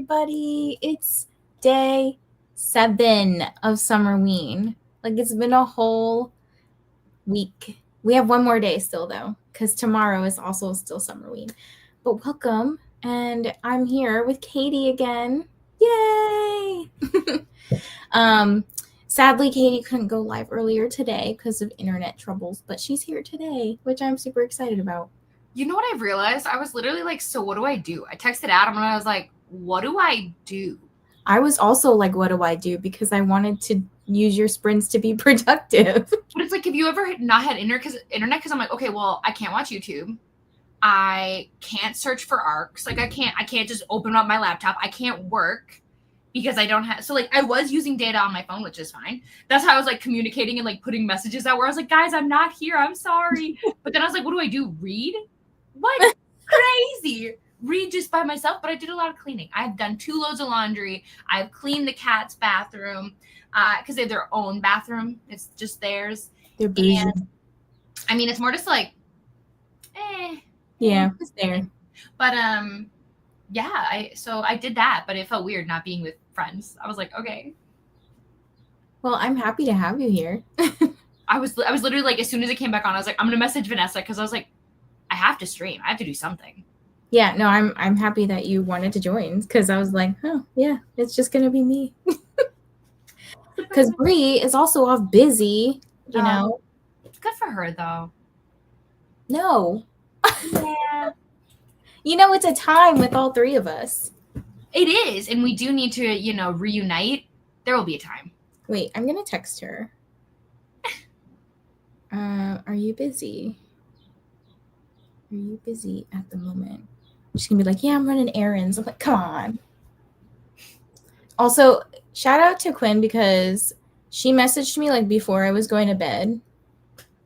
everybody. It's day 7 of Summerween. Like, it's been a whole week. We have one more day still, though, because tomorrow is also still Summerween. But welcome, and I'm here with Katy again. Yay! Sadly, Katy couldn't go live earlier today because of internet troubles, but she's here today, which I'm super excited about. You know what I've realized? I was literally like, so what do I do? I texted Adam and I was like, what do I do? I was also like, what do I do? Because I wanted to use your sprints to be productive. But it's like, have you ever not had internet? Because I'm like, okay, well, I can't watch YouTube. I can't search for arcs. Like I can't just open up my laptop. I can't work because I don't have. So like I was using data on my phone, which is fine. That's how I was like communicating and like putting messages out where I was like, guys, I'm not here. I'm sorry. But then I was like, what do I do? Read? What? Crazy. Read just by myself, but I did a lot of cleaning. I've done 2 loads of laundry. I've cleaned the cat's bathroom because they have their own bathroom. It's just theirs. They're bougie. And I mean, it's more just like, yeah, it's there. But yeah, I did that, but it felt weird not being with friends. I was like, okay. Well, I'm happy to have you here. I was literally like, as soon as it came back on, I was like, I'm gonna message Vanessa because I was like, I have to stream. I have to do something. Yeah, no, I'm happy that you wanted to join because I was like, oh yeah, it's just gonna be me. Because Bree is also off busy, you know. It's good for her though. No. Yeah. You know, it's a time with all 3 of us. It is, and we do need to, reunite. There will be a time. Wait, I'm gonna text her. Are you busy? Are you busy at the moment? She's gonna be like, yeah, I'm running errands. I'm like, come on. Also, shout out to Quinn because she messaged me like before I was going to bed.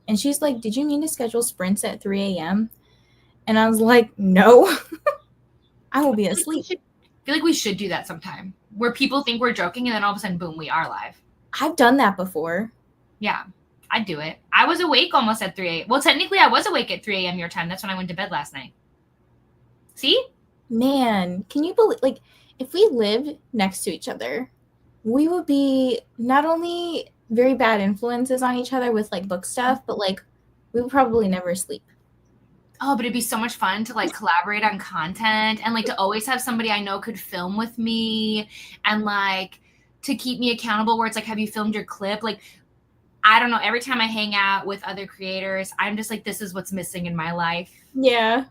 And she's like, did you mean to schedule sprints at 3 a.m.? And I was like, no. I will be asleep. I feel like we should do that sometime. Where people think we're joking and then all of a sudden, boom, we are live. I've done that before. Yeah, I'd do it. I was awake almost at 3 a.m. Well, technically, I was awake at 3 a.m. your time. That's when I went to bed last night. See? Man, can you believe, like, if we lived next to each other, we would be not only very bad influences on each other with, like, book stuff, but, like, we would probably never sleep. Oh, but it'd be so much fun to, like, collaborate on content and, like, to always have somebody I know could film with me and, like, to keep me accountable where it's like, have you filmed your clip? Like, I don't know. Every time I hang out with other creators, I'm just like, this is what's missing in my life. Yeah.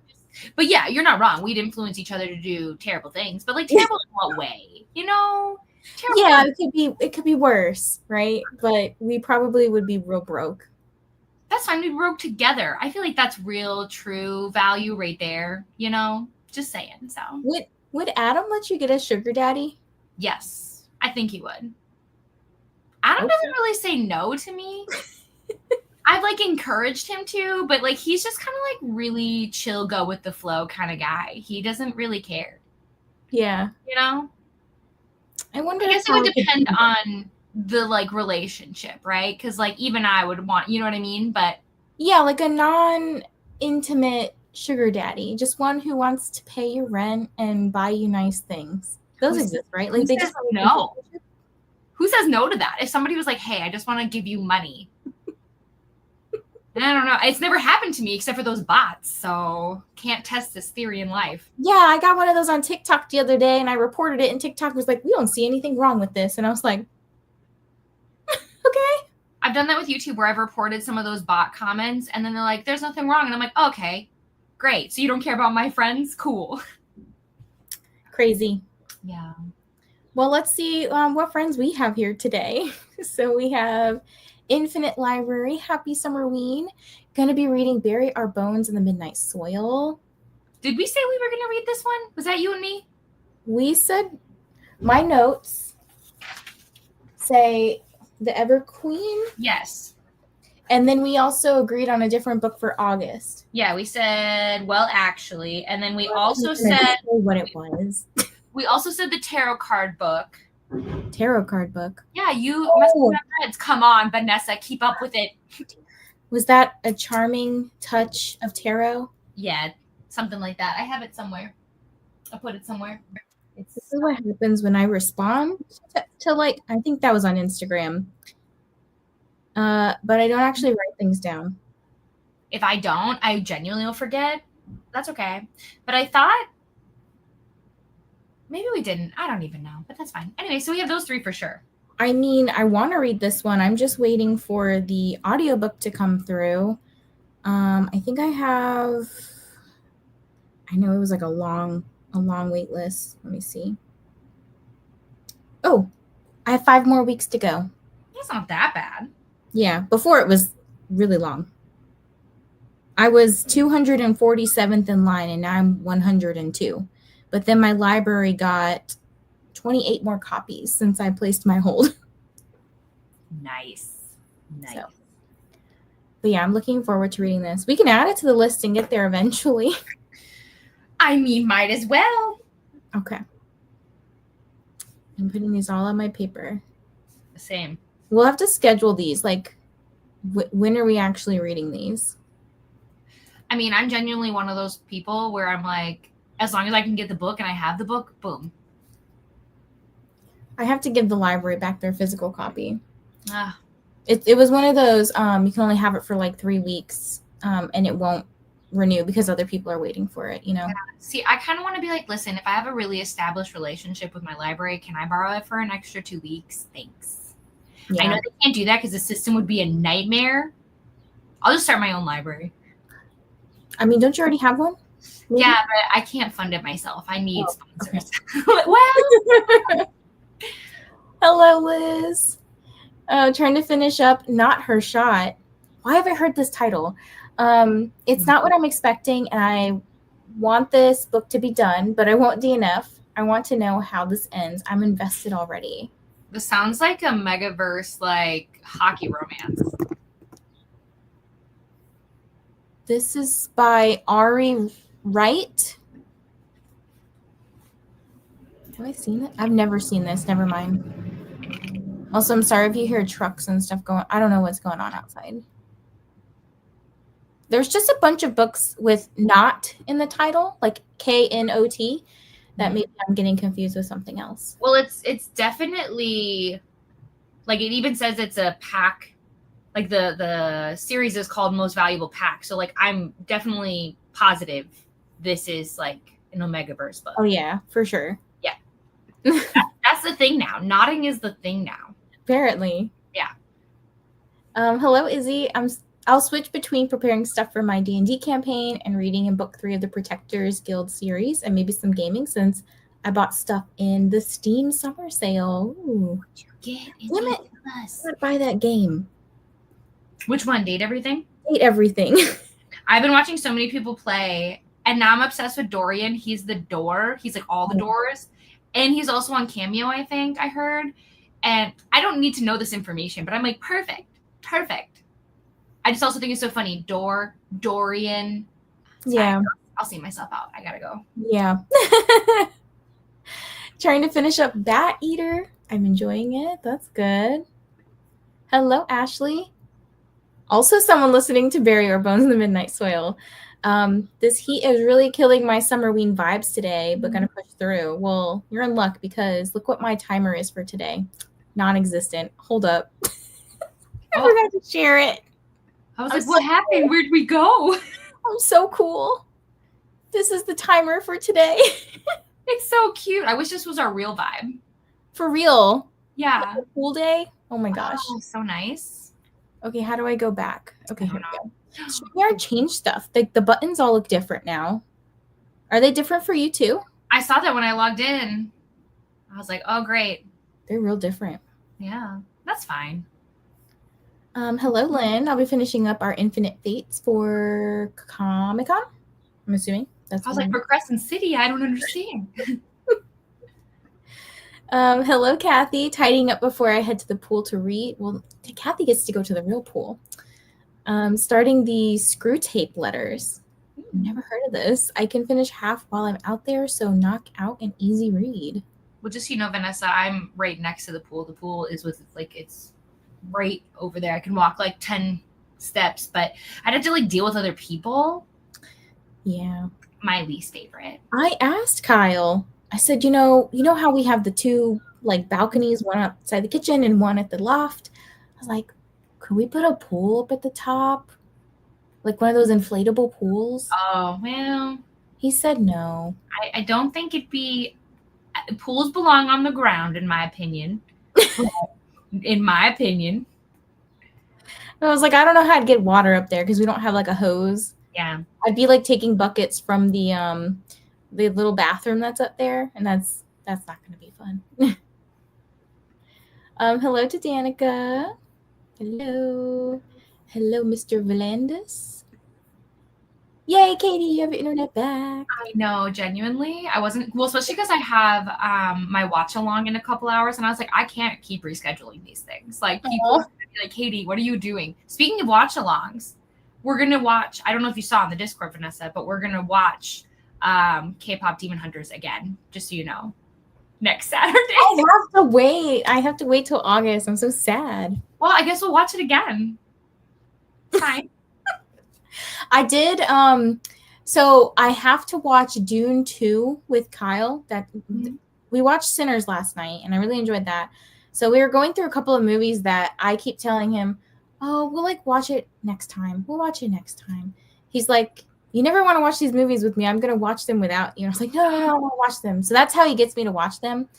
But yeah, you're not wrong. We'd influence each other to do terrible things, but like terrible in what way? Terrible. Yeah, it could be worse, right? But we probably would be real broke. That's fine. We broke together. I feel like that's real, true value right there. Just saying. So would Adam let you get a sugar daddy? Yes, I think he would. Adam doesn't really say no to me. I've like encouraged him to, but like he's just kind of like really chill, go with the flow kind of guy. He doesn't really care. Yeah. I wonder. I guess it would depend on the like relationship, right? Because like even I would want, you know what I mean? But yeah, like a non-intimate sugar daddy, just one who wants to pay your rent and buy you nice things. Those exist, right? Like they just no. Who says no to that? If somebody was like, "Hey, I just want to give you money." I don't know. It's never happened to me except for those bots, so can't test this theory in life. Yeah, I got one of those on TikTok the other day, and I reported it, and TikTok was like, we don't see anything wrong with this. And I was like, okay. I've done that with YouTube where I've reported some of those bot comments, and then they're like, there's nothing wrong. And I'm like, okay, great. So you don't care about my friends? Cool. Crazy. Yeah. Well, let's see what friends we have here today. So we have Infinite Library, happy Summerween. Gonna be reading Bury Our Bones in the Midnight Soil. Did we say we were gonna read this one? Was that you and me? We said, my notes say The Ever Queen. Yes. And then we also agreed on a different book for August. Yeah, we said, well, actually, and then we also said what it was. We also said the tarot card book. Tarot card book. Yeah, you must have read. Come on, Vanessa, keep up with it. Was that a charming touch of tarot? Yeah, something like that. I have it somewhere. I'll put it somewhere. This is what happens when I respond to like, I think that was on Instagram. But I don't actually write things down. If I don't, I genuinely will forget. That's okay. But I thought maybe we didn't. I don't even know, but that's fine. Anyway, so we have those 3 for sure. I mean, I want to read this one. I'm just waiting for the audiobook to come through. I think I know it was like a long wait list. Let me see. Oh, I have 5 more weeks to go. That's not that bad. Yeah, before it was really long. I was 247th in line and now I'm 102. But then my library got 28 more copies since I placed my hold. Nice. So, but yeah, I'm looking forward to reading this. We can add it to the list and get there eventually. I mean, might as well. Okay. I'm putting these all on my paper. Same. We'll have to schedule these. Like, when are we actually reading these? I mean, I'm genuinely one of those people where I'm like, as long as I can get the book and I have the book, boom. I have to give the library back their physical copy. It was one of those, you can only have it for like 3 weeks, and it won't renew because other people are waiting for it, you know? Yeah. See, I kind of want to be like, listen, if I have a really established relationship with my library, can I borrow it for an extra 2 weeks? Thanks. Yeah. I know they can't do that because the system would be a nightmare. I'll just start my own library. I mean, don't you already have one? Maybe? Yeah, but I can't fund it myself. I need sponsors. Okay. Well, hello, Liz. Trying to finish up Not Her Shot. Why have I heard this title? It's not what I'm expecting, and I want this book to be done, but I won't DNF. I want to know how this ends. I'm invested already. This sounds like a Megaverse, like hockey romance. This is by Ari Wright. Have I seen it? I've never seen this. Never mind. Also, I'm sorry if you hear trucks and stuff going. I don't know what's going on outside. There's just a bunch of books with "not" in the title, like KNOT, that maybe I'm getting confused with something else. Well, it's definitely, like, it even says it's a pack. Like the series is called Most Valuable Pack. So like I'm definitely positive this is like an Omegaverse book. Oh yeah, for sure. Yeah. That's the thing now. Nodding is the thing now. Apparently. Yeah. Hello, Izzy. I'll switch between preparing stuff for my D&D campaign and reading in book 3 of the Protectors Guild series and maybe some gaming since I bought stuff in the Steam summer sale. Ooh. What'd you get? Damn it. I gotta buy that game. Which one? Date Everything? Date Everything. I've been watching so many people play, and now I'm obsessed with Dorian. He's the door. He's like all the doors. And he's also on Cameo, I think I heard. And I don't need to know this information, but I'm like, perfect. I just also think it's so funny. Dorian. Yeah. I'll see myself out. I gotta go. Yeah. Trying to finish up Bat Eater. I'm enjoying it. That's good. Hello, Ashley. Also someone listening to Bury Our Bones in the Midnight Soil. This heat is really killing my Summerween vibes today, but gonna push through. Well, you're in luck because look what my timer is for today. Non-existent. Hold up. I forgot to share it. I was like, what happened? Where'd we go? I'm so cool. This is the timer for today. It's so cute. I wish this was our real vibe. For real. Yeah. Like a cool day. Oh my gosh. Oh, so nice. Okay, how do I go back? Okay, here we go. StreamYard changed stuff. The buttons all look different now. Are they different for you too? I saw that when I logged in. I was like, oh, great. They're real different. Yeah, that's fine. Hello, Lynn. I'll be finishing up our Infinite Fates for Comic-Con. I'm assuming. I was like, for Crescent City, I don't understand. Hello, Kathy. Tidying up before I head to the pool to read. Well, Kathy gets to go to the real pool. Starting the Screw Tape letters. Never heard of this. I can finish half while I'm out there, so knock out an easy read. Well, just, Vanessa, I'm right next to the pool. The pool is with, like, it's right over there. I can walk, like, 10 steps, but I'd have to, like, deal with other people. Yeah. My least favorite. I asked Kyle I said, you know how we have the two like balconies, one outside the kitchen and one at the loft. I was like, could we put a pool up at the top? Like one of those inflatable pools? Oh, well, He said no. I don't think it'd be. Pools belong on the ground, in my opinion. In my opinion. And I was like, I don't know how to get water up there because we don't have like a hose. Yeah. I'd be like taking buckets from the little bathroom that's up there, and that's not going to be fun. Hello to Danica. Hello. Hello, Mr. Valandis. Yay, Katie, you have internet back. I know, genuinely. I wasn't, well, especially because I have my watch along in a couple hours, and I was like, I can't keep rescheduling these things. Like, people are gonna be like, Katie, what are you doing? Speaking of watch alongs, we're going to watch, I don't know if you saw on the Discord, Vanessa, but we're going to watch K-pop Demon Hunters again, just so you know, next Saturday. I have to wait till August. I'm so sad. Well, I guess we'll watch it again. Fine. I did. So I have to watch Dune 2 with Kyle. We watched Sinners last night, and I really enjoyed that. So we were going through a couple of movies that I keep telling him, oh, we'll like watch it next time. We'll watch it next time. He's like, you never want to watch these movies with me. I'm going to watch them without you. I was like, no, I want to watch them. So that's how he gets me to watch them.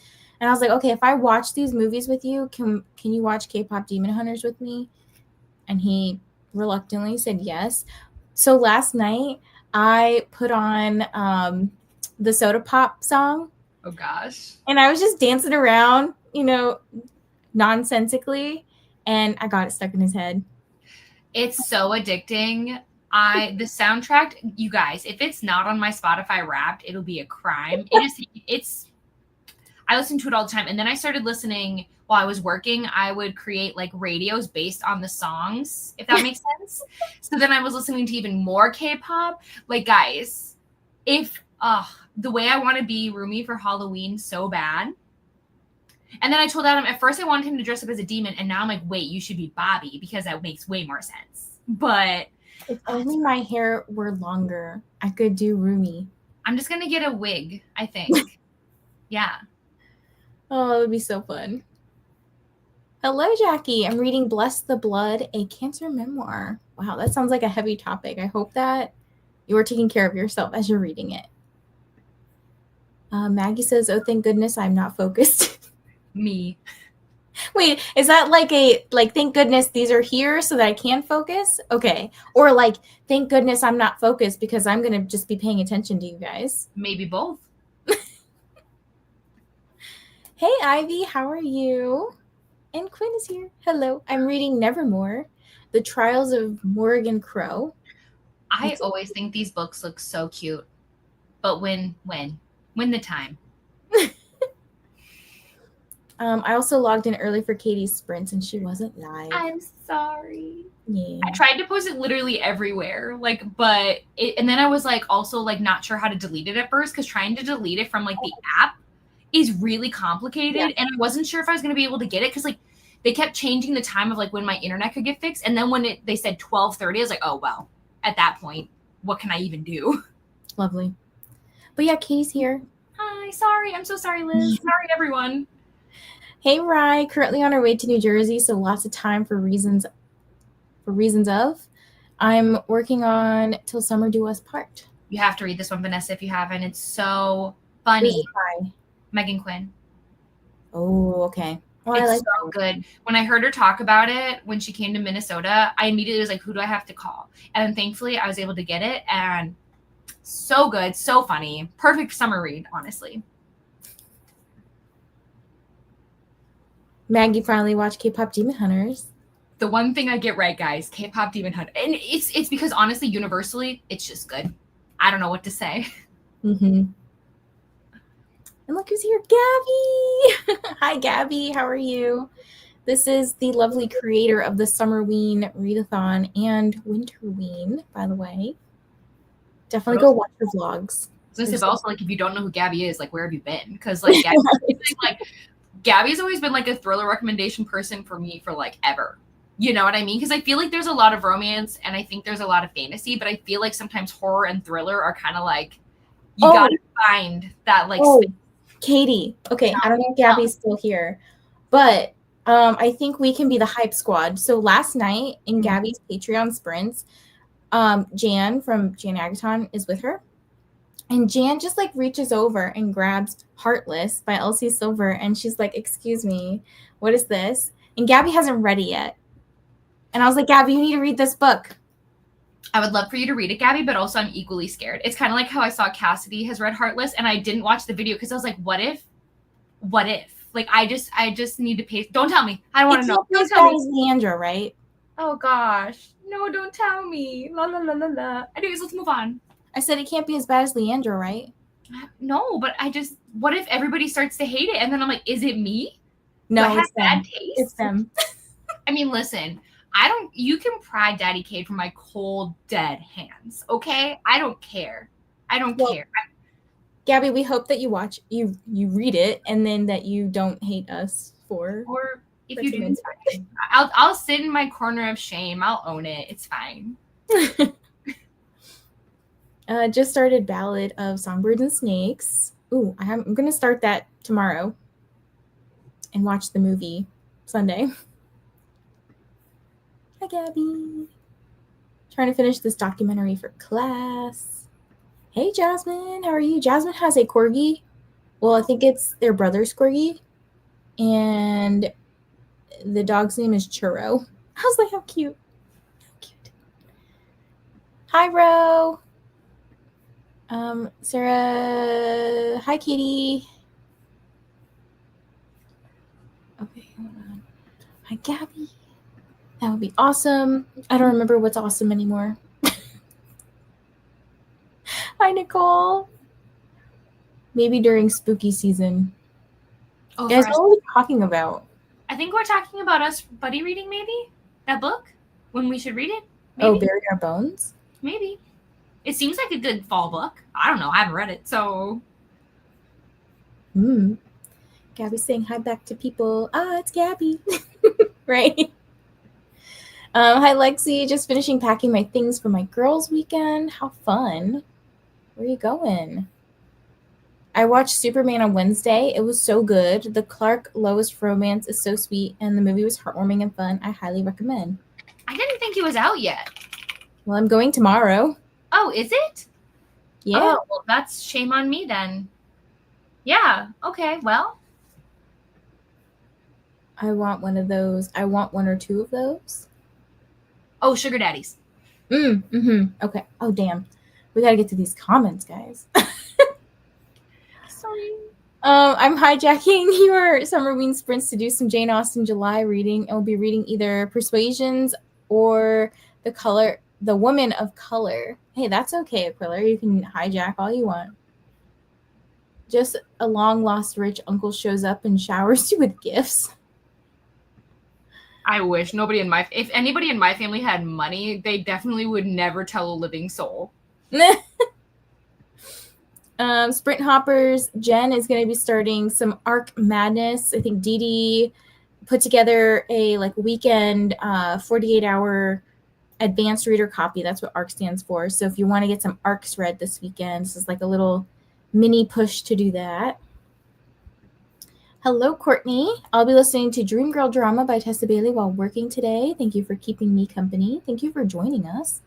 And I was like, okay, if I watch these movies with you, can you watch K-pop Demon Hunters with me? And he reluctantly said yes. So last night I put on the Soda Pop song. Oh gosh. And I was just dancing around, nonsensically, and I got it stuck in his head. It's so addicting. The soundtrack, you guys, if it's not on my Spotify Wrapped, it'll be a crime. I listen to it all the time. And then I started listening while I was working. I would create like radios based on the songs, if that makes sense. So then I was listening to even more K-pop. Like, guys, if the way I want to be Rumi for Halloween so bad. And then I told Adam, at first I wanted him to dress up as a demon, and now I'm like, wait, you should be Bobby, because that makes way more sense. But if only my hair were longer, I could do Rumi. I'm just gonna get a wig, I think. Yeah. Oh, it would be so fun. Hello, Jackie. I'm reading Bless the Blood, a cancer memoir. Wow, that sounds like a heavy topic. I hope that you are taking care of yourself as you're reading it. Maggie says, oh, thank goodness I'm not focused. Me. Wait, is that like thank goodness these are here so that I can focus? Okay. Or like, thank goodness I'm not focused because I'm going to just be paying attention to you guys. Maybe both. Hey, Ivy, how are you? And Quinn is here. Hello. I'm reading Nevermore, The Trials of Morrigan Crow. I always think these books look so cute. But when the time? I also logged in early for Katie's sprints and she wasn't live. I'm sorry. Yeah. I tried to post it literally everywhere, and then I was like also like not sure how to delete it at first because trying to delete it from like the app is really complicated, and I wasn't sure if I was going to be able to get it because like they kept changing the time of like when my internet could get fixed, and then when they said 12:30, I was like, oh well, at that point, what can I even do? Lovely. But yeah, Katie's here. Hi, sorry. I'm so sorry, Liz. Sorry, everyone. Hey, Rye. Currently on our way to New Jersey, so lots of time for reasons of. I'm working on Till Summer Do Us Part. You have to read this one, Vanessa, if you haven't. It's so funny. Megan Quinn. Oh, okay. Well, it's so good. When I heard her talk about it when she came to Minnesota, I immediately was like, who do I have to call? And then thankfully I was able to get it, and so good, so funny. Perfect summer read, honestly. Maggie finally watched K-pop Demon Hunters. The one thing I get right, guys, K-pop Demon Hunter. And it's because honestly, universally, it's just good. I don't know what to say. Mm-hmm. And look who's here, Gabby. Hi, Gabby. How are you? This is the lovely creator of the Summerween Readathon and Winterween, by the way. Definitely go watch her vlogs. But also, like, if you don't know who Gabby is, like, where have you been? Because, like, Gabby's always been, like, a thriller recommendation person for me for, like, ever. You know what I mean? Because I feel like there's a lot of romance, and I think there's a lot of fantasy, but I feel like sometimes horror and thriller are kind of, like, you gotta find that, like, space. Katy. Okay, I don't know if Gabby's still here, but I think we can be the hype squad. So last night in Gabby's Patreon sprints, Jan from Readathons is with her. And Jan just like reaches over and grabs Heartless by Elsie Silver. And she's like, excuse me, what is this? And Gabby hasn't read it yet. And I was like, Gabby, you need to read this book. I would love for you to read it, Gabby, but also I'm equally scared. It's kind of like how I saw Cassidy has read Heartless and I didn't watch the video because I was like, what if? Like, I just need to pay. Don't tell me. I don't want to know. Don't tell me. Leandra, right? Oh, gosh. No, don't tell me. La, la, la, la, la. Anyways, let's move on. I said it can't be as bad as Leandra, right? No, but what if everybody starts to hate it? And then I'm like, is it me? No, it's bad taste? It's them. I mean, listen, you can pry Daddy Cade from my cold, dead hands, okay? I don't care. Care. Gabby, we hope that you read it and then that you don't hate us for. Or if you do, I'll sit in my corner of shame. I'll own it. It's fine. Just started Ballad of Songbirds and Snakes. Ooh, I'm going to start that tomorrow and watch the movie Sunday. Hi, Gabby. Trying to finish this documentary for class. Hey, Jasmine. How are you? Jasmine has a corgi. Well, I think it's their brother's corgi. And the dog's name is Churro. I was like, how cute. How cute. Hi, Ro. Sarah. Hi, Katy. Okay, hold on. Hi, Gabby. That would be awesome. I don't remember what's awesome anymore. Hi, Nicole. Maybe during spooky season. Oh, guys, what are we talking about? I think we're talking about us buddy reading, maybe? That book? When we should read it? Maybe? Oh, Bury Our Bones? Maybe. It seems like a good fall book. I don't know. I haven't read it, so. Gabby's saying hi back to people. It's Gabby. Right? Hi, Lexi. Just finishing packing my things for my girls' weekend. How fun. Where are you going? I watched Superman on Wednesday. It was so good. The Clark Lois romance is so sweet, and the movie was heartwarming and fun. I highly recommend. I didn't think it was out yet. Well, I'm going tomorrow. Oh, is it? Yeah. Oh, well, that's shame on me then. Yeah. Okay, well. I want one of those. I want one or two of those. Oh, sugar daddies. Okay. Oh, damn. We got to get to these comments, guys. Sorry. I'm hijacking your Summerween sprints to do some Jane Austen July reading. And we'll be reading either Persuasions or The Woman of Color. Hey, that's okay, Aquila. You can hijack all you want. Just a long-lost rich uncle shows up and showers you with gifts. I wish if anybody in my family had money, they definitely would never tell a living soul. Sprint Hoppers, Jen is going to be starting some Arc Madness. I think Dee Dee put together a weekend 48-hour advanced reader copy. That's what Arc stands for. So if you want to get some Arcs read this weekend, this is like a little mini push to do that. Hello, Courtney. I'll be listening to Dream Girl Drama by Tessa Bailey while working today. Thank you for keeping me company. Thank you for joining us.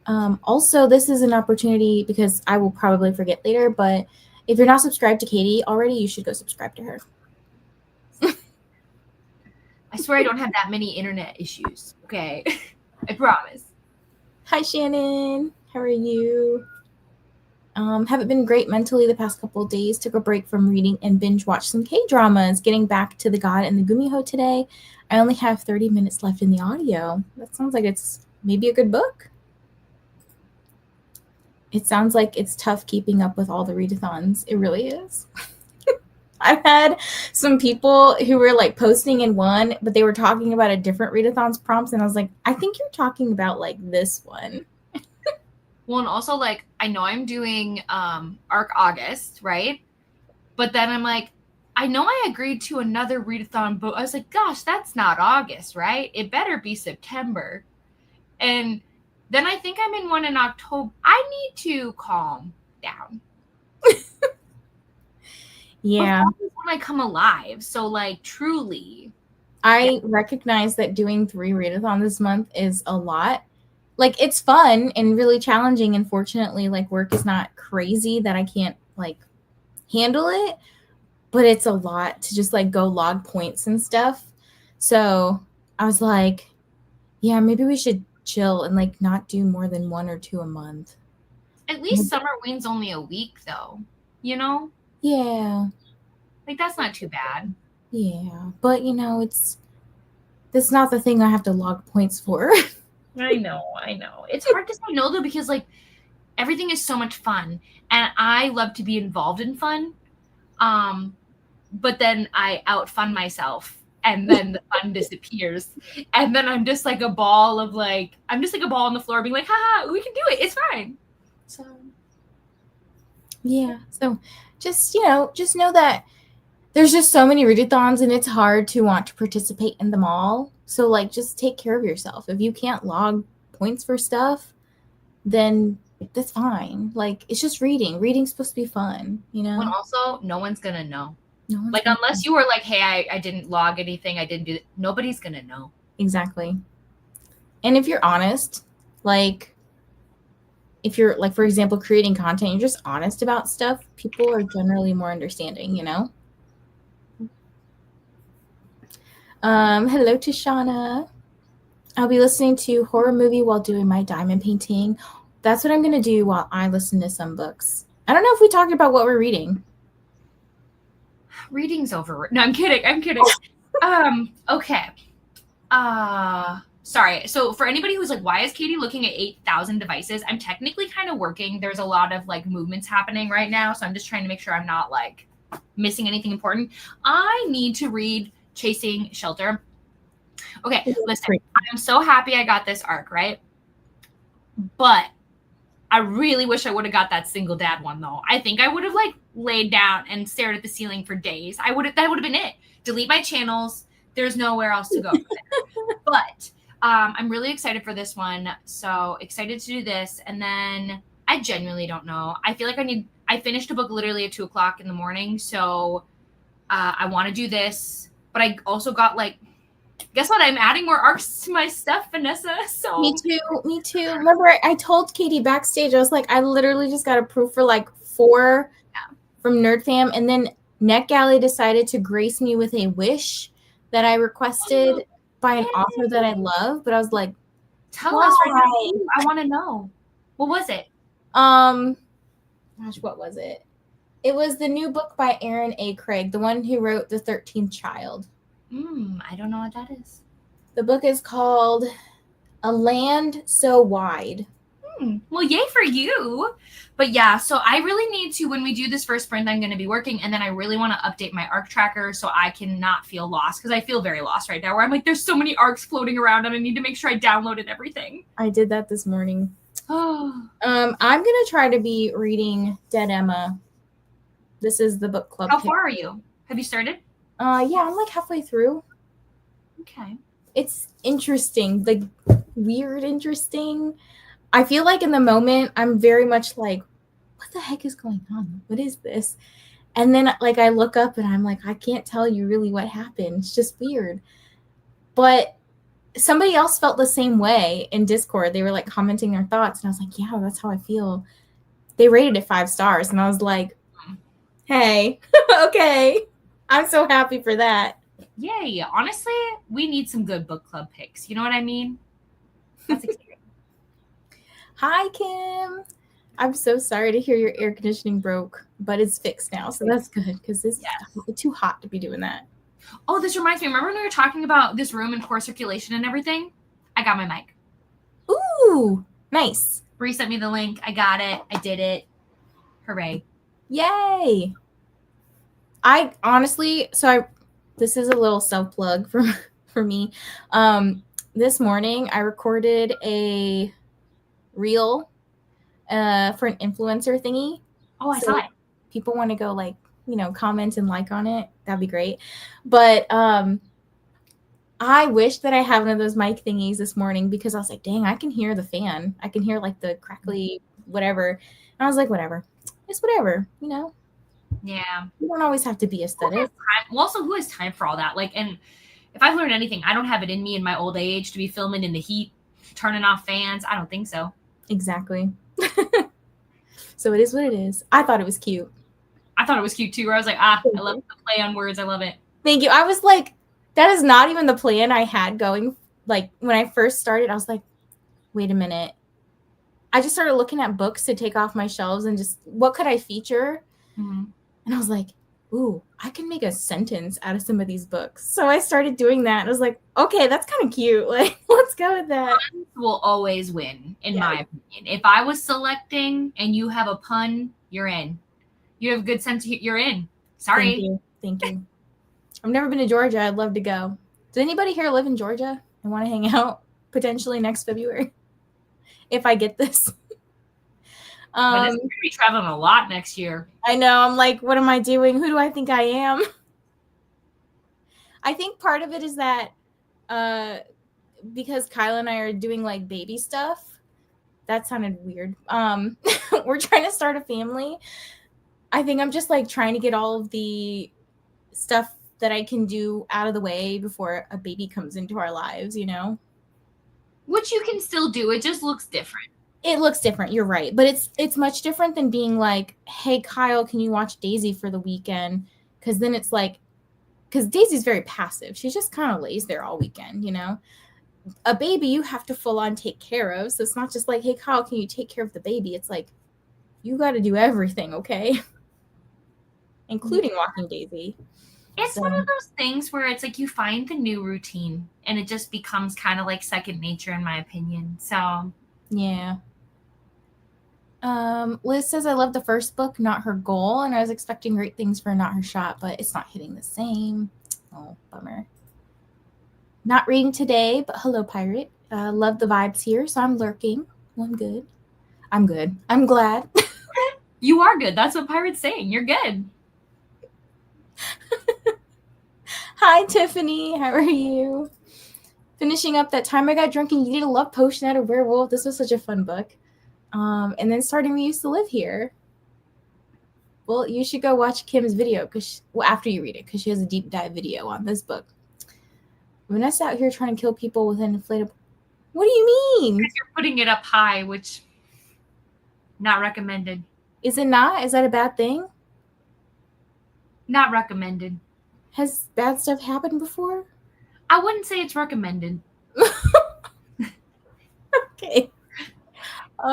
Also, this is an opportunity because I will probably forget later, but if you're not subscribed to Katy already, you should go subscribe to her. I swear I don't have that many internet issues, okay? I promise. Hi, Shannon. How are you? Haven't been great mentally the past couple of days. Took a break from reading and binge watched some K-dramas. Getting back to The God and the Gumiho today. I only have 30 minutes left in the audio. That sounds like it's maybe a good book. It sounds like it's tough keeping up with all the readathons. It really is. I've had some people who were posting in one, but they were talking about a different readathons prompts, and I was like, I think you're talking about this one. Well, and also I know I'm doing Arc August, right? But then I'm like, I know I agreed to another readathon, but I was like, gosh, that's not August, right? It better be September. And then I think I'm in one in October. I need to calm down. Yeah. But when I come alive. So like truly. I recognize that doing 3 readathons this month is a lot. Like, it's fun and really challenging. And fortunately, like, work is not crazy that I can't like handle it, but it's a lot to just like go log points and stuff. So I was like, yeah, maybe we should chill and like not do more than 1 or 2 a month. At least Summerween's only a week though. You know? Yeah. Like that's not too bad. Yeah. But that's not the thing I have to log points for. I know. It's hard to say no though because like everything is so much fun and I love to be involved in fun. But then I outfun myself and then the fun disappears. And then I'm just like a ball of like I'm just like a ball on the floor being like, haha, we can do it. It's fine. So Yeah. So just know that there's just so many readathons and it's hard to want to participate in them all. So like just take care of yourself. If you can't log points for stuff, then that's fine. Like, it's just reading. Reading's supposed to be fun, And also no one's gonna know. No one's like unless you were like, hey, I didn't log anything, I didn't do it. Nobody's gonna know. Exactly. And if you're honest, like if you're like, for example, creating content, you're just honest about stuff, people are generally more understanding, Hello to Shauna. I'll be listening to horror movie while doing my diamond painting. That's what I'm going to do while I listen to some books. I don't know if we talked about what we're reading. Reading's over. No, I'm kidding. Okay. Sorry. So for anybody who's like, why is Katy looking at 8,000 devices? I'm technically kind of working. There's a lot of like movements happening right now. So I'm just trying to make sure I'm not like missing anything important. I need to read Chasing Shelter. Okay, listen, I'm so happy I got this arc, right? But I really wish I would have got that single dad one though. I think I would have like laid down and stared at the ceiling for days. That would have been it. Delete my channels. There's nowhere else to go. But I'm really excited for this one. So excited to do this. And then I genuinely don't know. I feel like I finished a book literally at 2:00 in the morning. So I want to do this, but I also got like, guess what? I'm adding more arcs to my stuff, Vanessa. So Me too. Remember, I told Katy backstage, I was like, I literally just got approved for like 4 from Nerd Fam, and then NetGalley decided to grace me with a wish that I requested by an author that I love. But I was like, tell us right now. I want to know. What was it? Gosh, what was it? It was the new book by Aaron A. Craig, the one who wrote The 13th Child. I don't know what that is. The book is called A Land So Wide. Well, yay for you. But yeah, so I really need to, when we do this first sprint, I'm going to be working. And then I really want to update my arc tracker so I can not feel lost. Because I feel very lost right now where I'm like, there's so many arcs floating around and I need to make sure I downloaded everything. I did that this morning. I'm going to try to be reading Dead Emma. This is the book club. How far are you? Have you started? Yeah, I'm like halfway through. Okay. It's interesting, like weird interesting. I feel like in the moment I'm very much like, what the heck is going on? What is this? And then like I look up and I'm like, I can't tell you really what happened. It's just weird. But somebody else felt the same way in Discord. They were like commenting their thoughts and I was like, yeah, that's how I feel. They rated it 5 stars and I was like, hey, okay. I'm so happy for that. Yay. Honestly, we need some good book club picks. You know what I mean? That's exciting. Hi, Kim. I'm so sorry to hear your air conditioning broke, but it's fixed now. So that's good because it's too hot to be doing that. Oh, this reminds me. Remember when we were talking about this room and poor circulation and everything? I got my mic. Ooh, nice. Bree sent me the link. I got it. I did it. Hooray. Yay. I honestly, this is a little self-plug for me. This morning I recorded a reel for an influencer thingy. Oh, I saw it. People want to go like, comment and like on it. That'd be great. But I wish that I had one of those mic thingies this morning because I was like, dang, I can hear the fan. I can hear like the crackly whatever. And I was like, whatever. It's whatever, Yeah. You don't always have to be aesthetic. Well, also, who has time for all that? Like, and if I've learned anything, I don't have it in me in my old age to be filming in the heat, turning off fans. I don't think so. Exactly. So it is what it is. I thought it was cute. I thought it was cute too. Where I was like, I love the play on words. I love it. Thank you. I was like, that is not even the plan I had going. Like when I first started, I was like, wait a minute. I just started looking at books to take off my shelves and just what could I feature? Mm-hmm. And I was like, ooh, I can make a sentence out of some of these books. So I started doing that. And I was like, okay, that's kind of cute. Like, let's go with that. Puns will always win, in my opinion. If I was selecting and you have a pun, you're in. You have a good sense of you're in. Sorry. Thank you. I've never been to Georgia. I'd love to go. Does anybody here live in Georgia and want to hang out potentially next February? If I get this. But it's going to be traveling a lot next year. I know. I'm like, what am I doing? Who do I think I am? I think part of it is that because Kyle and I are doing like baby stuff. That sounded weird. We're trying to start a family. I think I'm just like trying to get all of the stuff that I can do out of the way before a baby comes into our lives, you know? Which you can still do. It just looks different. It looks different. You're right. But it's much different than being like, hey, Kyle, can you watch Daisy for the weekend? Because then it's like, because Daisy's very passive. She just kind of lays there all weekend, you know? A baby you have to full on take care of. So it's not just like, hey, Kyle, can you take care of the baby? It's like, you got to do everything, okay? Including walking Daisy. It's one of those things where it's like you find the new routine and it just becomes kind of like second nature, in my opinion. So, yeah. Liz says, I love the first book, not her goal, and I was expecting great things for Not Her Shot, but it's not hitting the same. Oh, bummer. Not reading today, but hello, Pirate. Love the vibes here, so I'm lurking. Well, I'm good. I'm good. I'm glad. You are good. That's what Pirate's saying. You're good. Hi, Tiffany. How are you? Finishing up That Time I Got Drunk and You Need a Love Potion at a Werewolf. This was such a fun book. And then starting We Used to Live Here. Well, you should go watch Kim's video after you read it, because she has a deep dive video on this book. Vanessa out here trying to kill people with an inflatable. What do you mean? Because you're putting it up high, which not recommended. Is it not? Is that a bad thing? Not recommended. Has bad stuff happened before? I wouldn't say it's recommended. Okay.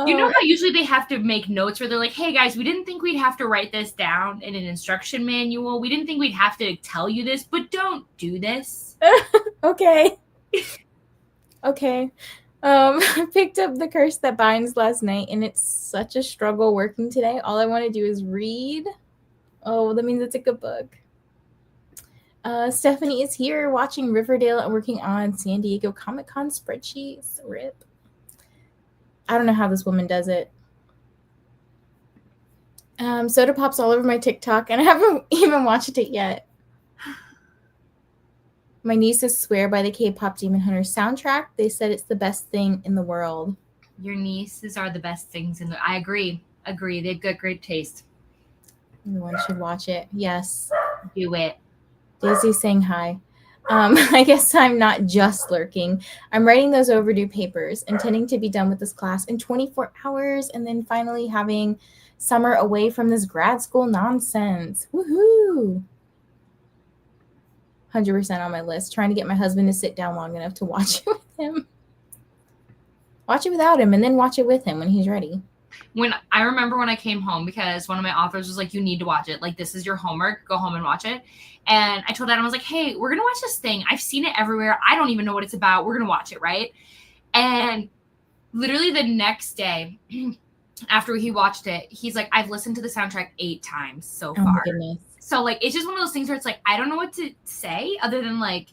You know how usually they have to make notes where they're like, hey guys, we didn't think we'd have to write this down in an instruction manual. We didn't think we'd have to tell you this, but don't do this. Okay. Okay. I picked up The Curse That Binds last night, and it's such a struggle working today. All I want to do is read. Oh, that means it's a good book. Stephanie is here watching Riverdale and working on San Diego Comic-Con spreadsheets. RIP. I don't know how this woman does it. Soda Pop's all over my TikTok, and I haven't even watched it yet. My nieces swear by the K-pop Demon Hunter soundtrack. They said it's the best thing in the world. Your nieces are the best things in the... I agree. They've got great taste. Everyone should watch it. Yes. Do it. Daisy's saying hi. I guess I'm not just lurking. I'm writing those overdue papers, intending to be done with this class in 24 hours, and then finally having summer away from this grad school nonsense. Woohoo! 100% on my list. Trying to get my husband to sit down long enough to watch it with him. Watch it without him, and then watch it with him when he's ready. I remember when I came home, because one of my authors was like, you need to watch it. Like, this is your homework. Go home and watch it. And I told Dad, I was like, hey, we're going to watch this thing. I've seen it everywhere. I don't even know what it's about. We're going to watch it, right? And literally the next day, after he watched it, he's like, I've listened to the soundtrack 8 times so far. Oh my goodness. So, like, it's just one of those things where it's like, I don't know what to say other than, like,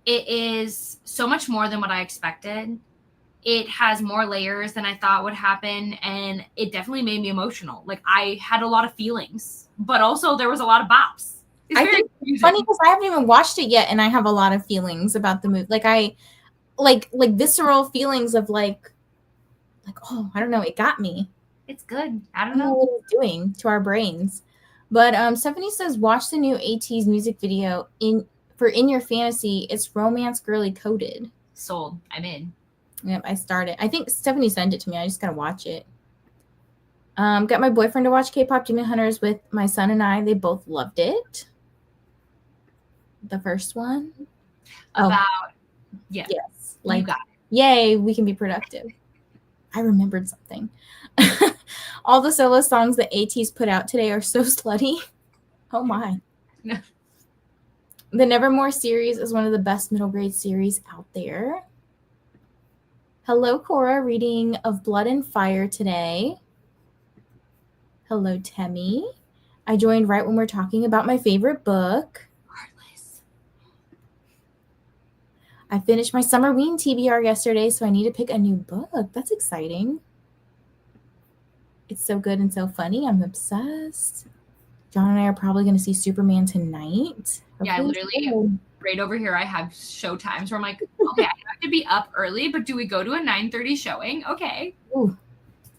it is so much more than what I expected. It has more layers than I thought would happen, and it definitely made me emotional. Like, I had a lot of feelings, but also there was a lot of bops. I think it's funny because I haven't even watched it yet, and I have a lot of feelings about the movie. Like visceral feelings of like, oh, I don't know, it got me. It's good. I don't know what it's doing to our brains. But Stephanie says, watch the new AT's music video In Your Fantasy. It's romance girly coded. Sold. I'm in. Yep, I started. I think Stephanie sent it to me. I just gotta watch it. Got my boyfriend to watch K-pop Demon Hunters with my son and I. They both loved it. The first one. Yeah. Yes. Like, you got it. Yay, we can be productive. I remembered something. All the solo songs that AT's put out today are so slutty. Oh my. No. The Nevermore series is one of the best middle grade series out there. Hello, Cora, reading of Blood and Fire today. Hello, Temmie. I joined right when we're talking about my favorite book. Heartless. I finished my Summerween TBR yesterday, so I need to pick a new book. That's exciting. It's so good and so funny. I'm obsessed. John and I are probably going to see Superman tonight. Yeah, literally right over here I have show times where I'm like, okay, I have to be up early, but do we go to a 9:30 showing? Okay. Ooh,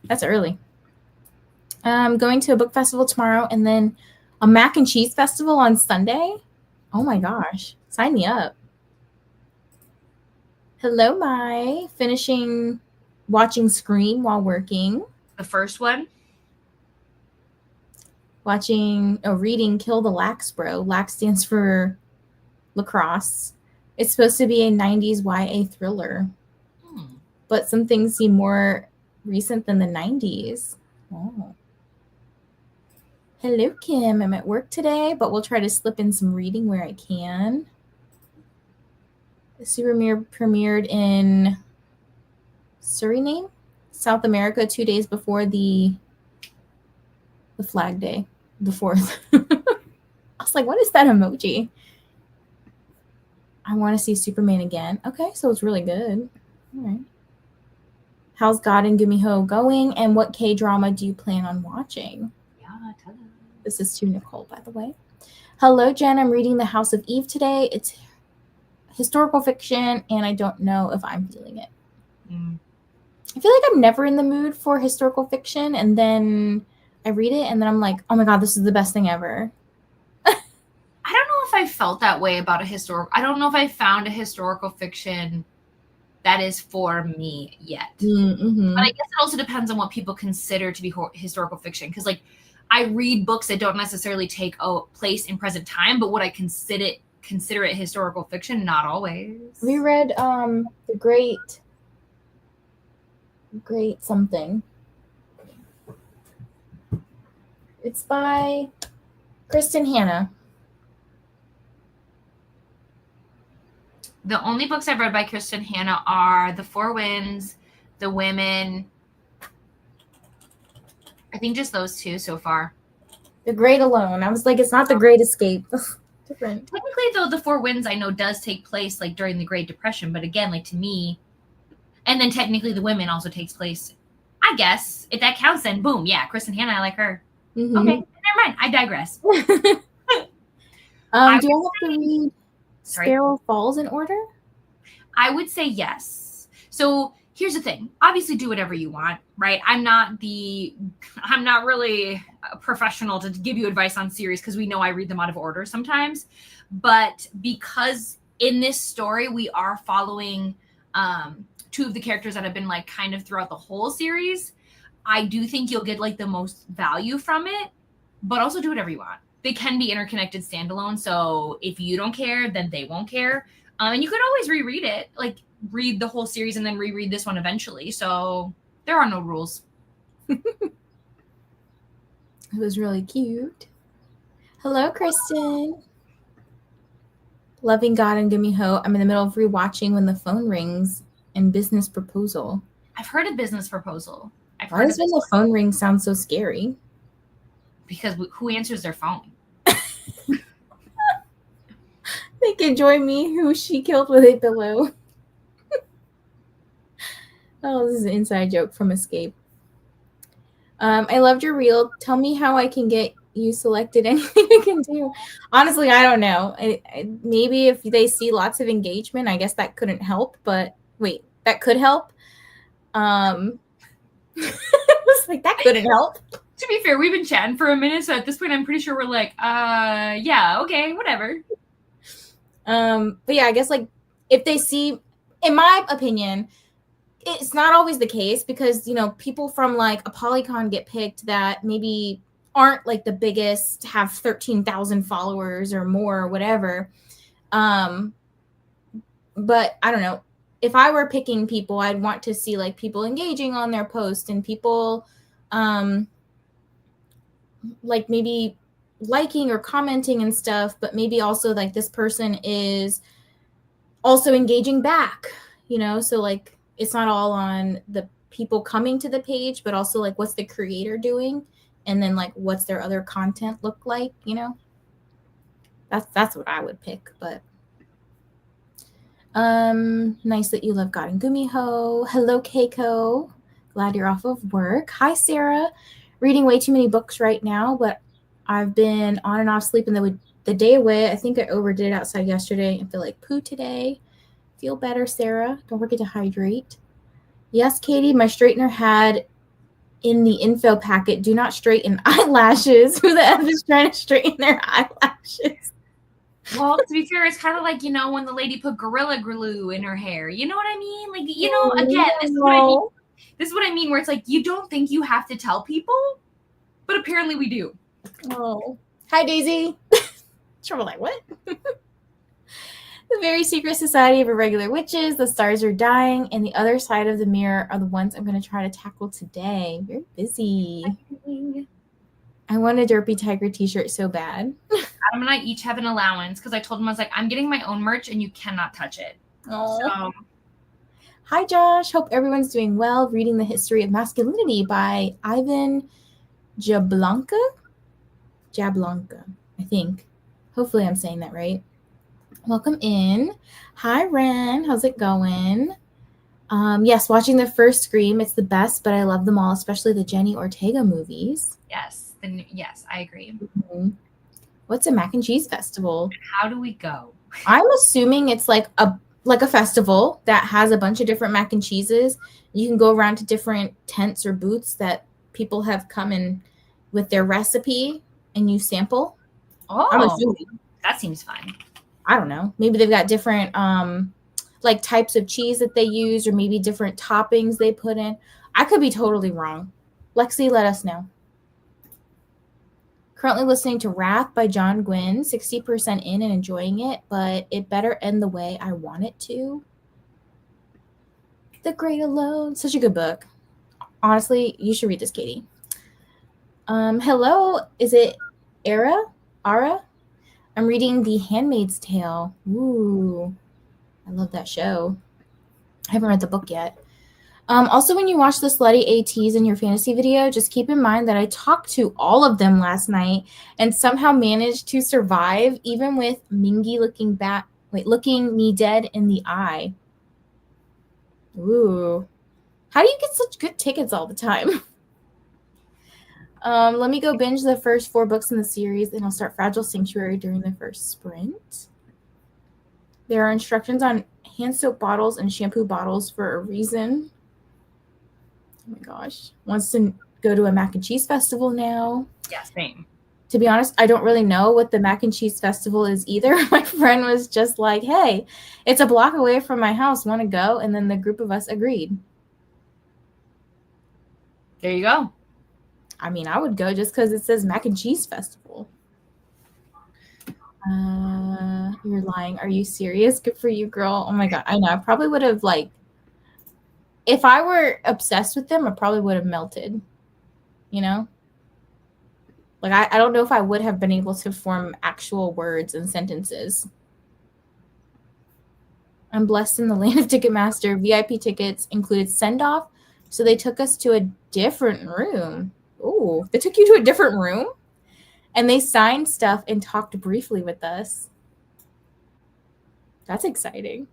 that's early. I'm going to a book festival tomorrow and then a mac and cheese festival on Sunday. Oh my gosh. Sign me up. Hello, Mai. Finishing watching Scream while working. The first one? Reading Kill the Lax Bro. Lax stands for lacrosse. It's supposed to be a 90s YA thriller. But some things seem more recent than the 90s. Oh. Hello, Kim. I'm at work today, but we'll try to slip in some reading where I can. The Supermere premiered in Suriname, South America, 2 days before the Flag Day, the 4th. I was like, what is that emoji? I want to see Superman again. Okay, so it's really good. All right. How's God and Gumiho going? And what K-drama do you plan on watching? Yeah, tell them. This is to Nicole, by the way. Hello, Jen. I'm reading The House of Eve today. It's historical fiction, and I don't know if I'm feeling it. I feel like I'm never in the mood for historical fiction, and then I read it, and then I'm like, oh my God, this is the best thing ever. I don't know if I felt that way about I don't know if I found a historical fiction that is for me yet. Mm-hmm. But I guess it also depends on what people consider to be historical fiction. Because, like, I read books that don't necessarily take place in present time, but would I consider it historical fiction? Not always. We read The Great something. It's by Kristen Hanna. The only books I've read by Kristen Hanna are The Four Winds, The Women. I think just those two so far. The Great Alone. I was like, it's not The Great Escape. Different. Technically, though, The Four Winds I know does take place like during the Great Depression, but again, like to me, and then technically The Women also takes place. I guess if that counts, then boom, yeah, Kristen Hanna, I like her. Mm-hmm. Okay, never mind. I digress. Do I have to read Sparrow Falls in order? I would say yes. So here's the thing. Obviously, do whatever you want, right? I'm not really a professional to give you advice on series because we know I read them out of order sometimes. But because in this story we are following two of the characters that have been like kind of throughout the whole series, I do think you'll get like the most value from it. But also do whatever you want. They can be interconnected standalone. So if you don't care, then they won't care. And you could always reread it, like read the whole series and then reread this one eventually. So there are no rules. It was really cute. Hello, Kristen. Loving God and Gumiho. I'm in the middle of rewatching When the Phone Rings and Business Proposal. I've heard of Business Proposal. Why does When the Phone Rings sound so scary? Because who answers their phone? They can join me, who she killed with a pillow. Oh, this is an inside joke from Escape. I loved your reel. Tell me how I can get you selected. Anything you can do. Honestly, I don't know. Maybe if they see lots of engagement, I guess that couldn't help. But wait, that could help. I was like, that couldn't help. To be fair, we've been chatting for a minute, so at this point, I'm pretty sure we're like, yeah, okay, whatever. But yeah, I guess like if they see, in my opinion, it's not always the case because, you know, people from like a Polycon get picked that maybe aren't like the biggest, have 13,000 followers or more or whatever. But I don't know. If I were picking people, I'd want to see like people engaging on their post and people like maybe liking or commenting and stuff, but maybe also like this person is also engaging back, you know? So like it's not all on the people coming to the page, but also like what's the creator doing and then like what's their other content look like, you know? That's what I would pick, but nice that you love God and Gumiho. Hello, Keiko. Glad you're off of work. Hi, Sarah. Reading way too many books right now, but I've been on and off sleeping the day away. I think I overdid it outside yesterday. I feel like poo today. Feel better, Sarah. Don't forget to hydrate. Yes, Katie, my straightener had in the info packet, do not straighten eyelashes. Who the F is trying to straighten their eyelashes? Well, to be fair, it's kind of like, you know, when the lady put Gorilla Glue in her hair. You know what I mean? Like, you know, again, this is what I mean. This is what I mean, where it's like, you don't think you have to tell people, but apparently we do. Oh. Hi, Daisy. Sure, like, what? The very secret society of irregular witches, the stars are dying, and the other side of the mirror are the ones I'm going to try to tackle today. Very busy. I want a Derpy Tiger t-shirt so bad. Adam and I each have an allowance because I told him, I was like, I'm getting my own merch and you cannot touch it. So. Hi, Josh. Hope everyone's doing well. Reading The History of Masculinity by Ivan Jablonka, I think. Hopefully I'm saying that right. Welcome in. Hi, Ren. How's it going? Yes, watching the first Scream, it's the best, but I love them all, especially the Jenny Ortega movies. Yes, I agree. Mm-hmm. What's a mac and cheese festival? How do we go? I'm assuming it's like a festival that has a bunch of different mac and cheeses. You can go around to different tents or booths that people have come in with their recipe and you sample. Oh, I'm assuming. That seems fun. I don't know. Maybe they've got different like types of cheese that they use or maybe different toppings they put in. I could be totally wrong. Lexi, let us know. Currently listening to Wrath by John Gwynne, 60% in and enjoying it, but it better end the way I want it to. The Great Alone, such a good book. Honestly, you should read this, Katie. Hello, is it Ara? I'm reading The Handmaid's Tale. Ooh, I love that show. I haven't read the book yet. Also, when you watch the slutty ATs in your fantasy video, just keep in mind that I talked to all of them last night and somehow managed to survive, even with Mingy looking me dead in the eye. Ooh. How do you get such good tickets all the time? Let me go binge the first 4 books in the series, and I'll start Fragile Sanctuary during the first sprint. There are instructions on hand soap bottles and shampoo bottles for a reason. Oh my gosh. Wants to go to a mac and cheese festival now. Yeah, same. To be honest, I don't really know what the mac and cheese festival is either. My friend was just like, hey, it's a block away from my house. Want to go? And then the group of us agreed. There you go. I mean, I would go just because it says mac and cheese festival. You're lying. Are you serious? Good for you, girl. Oh my God. I know. I probably would have if I were obsessed with them, I probably would have melted, you know? Like, I don't know if I would have been able to form actual words and sentences. I'm blessed in the land of Ticketmaster. VIP tickets included send-off, so they took us to a different room. Ooh, they took you to a different room? And they signed stuff and talked briefly with us. That's exciting.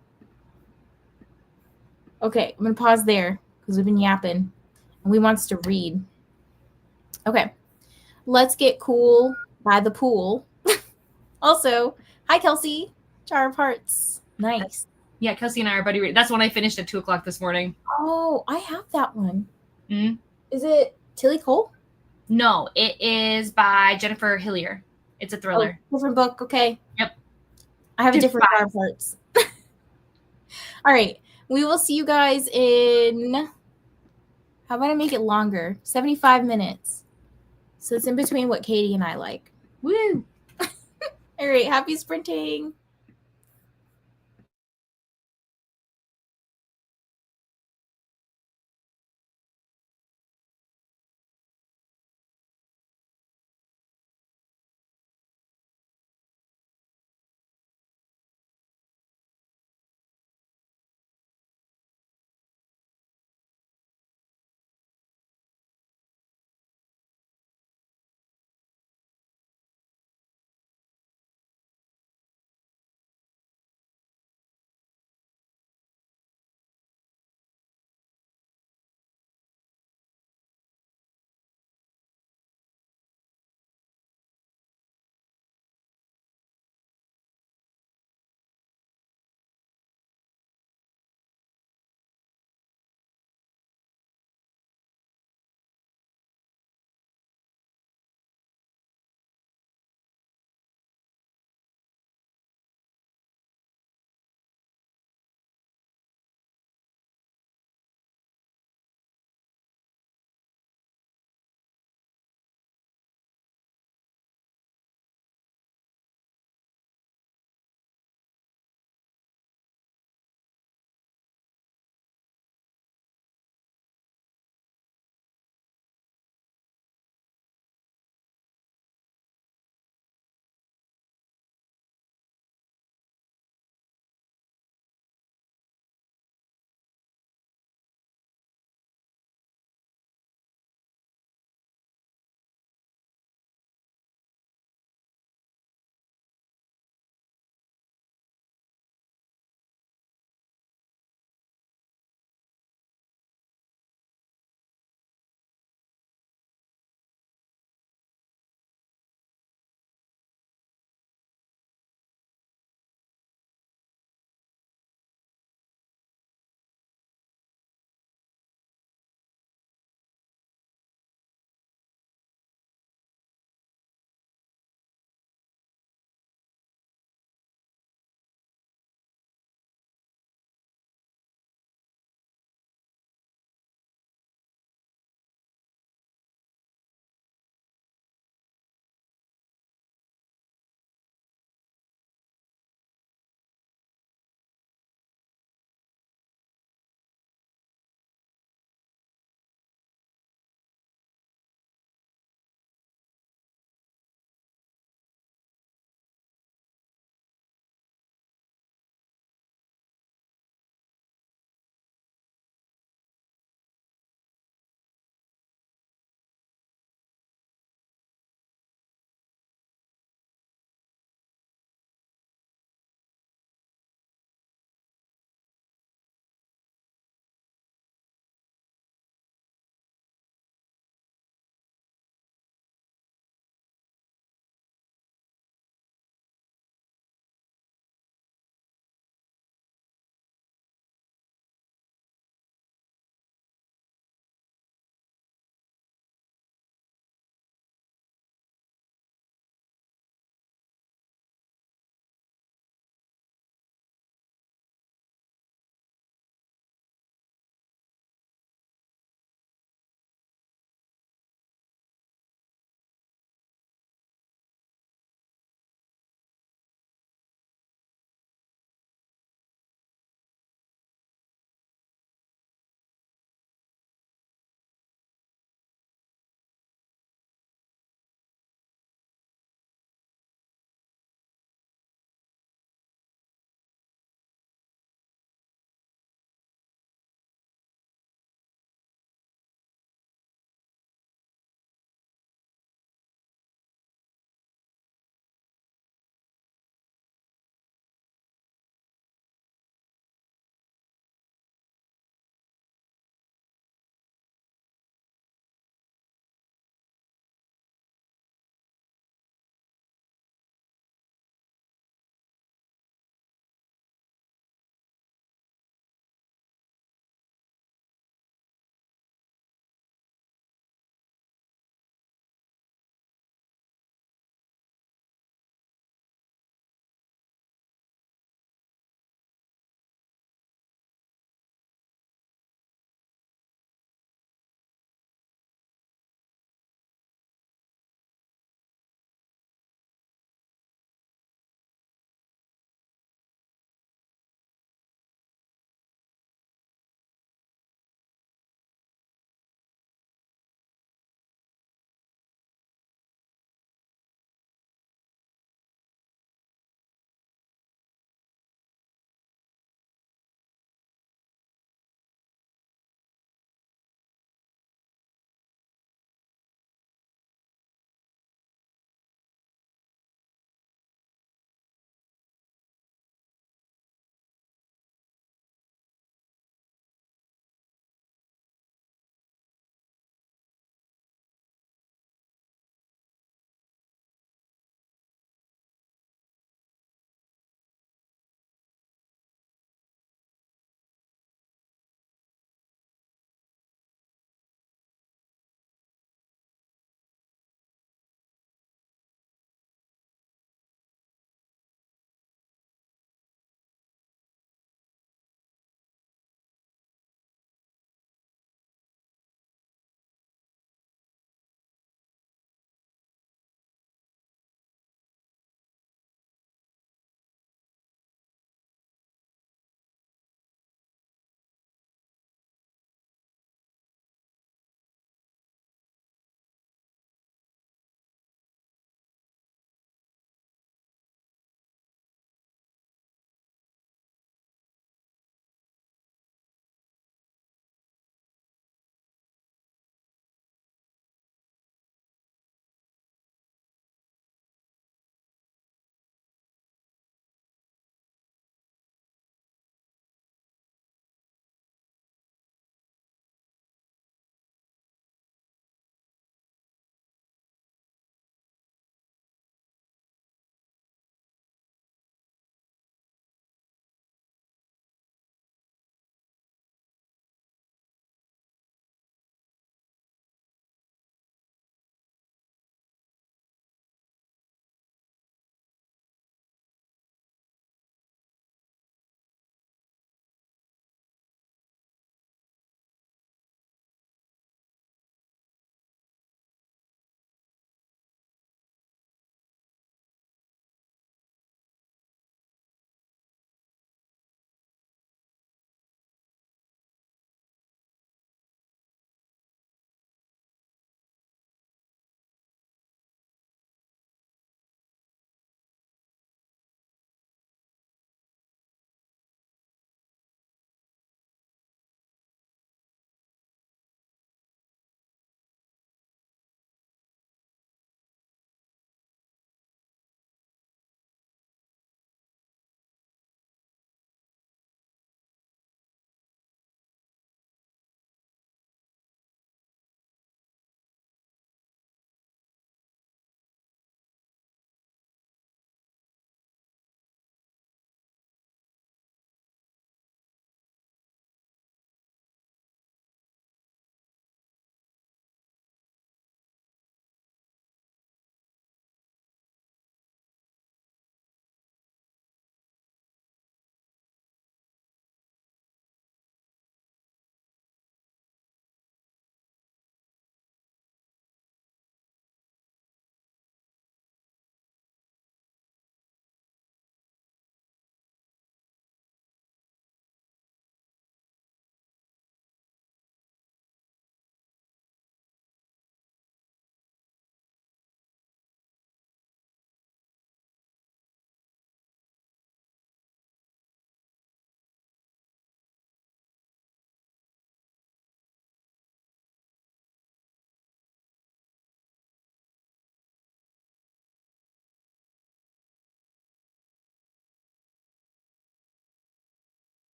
Okay, I'm going to pause there because we've been yapping. And we wants to read. Okay, let's get cool by the pool. Also, hi, Kelsey. Jar of Hearts. Nice. Yeah, Kelsey and I are buddy reading. That's when I finished at 2 o'clock this morning. Oh, I have that one. Mm-hmm. Is it Tilly Cole? No, it is by Jennifer Hillier. It's a thriller. Oh, different book. Okay. Yep. I have a different Goodbye. bar parts. All right. We will see you guys in. How about I make it longer? 75 minutes. So it's in between what Katie and I like. Woo! All right. Happy sprinting.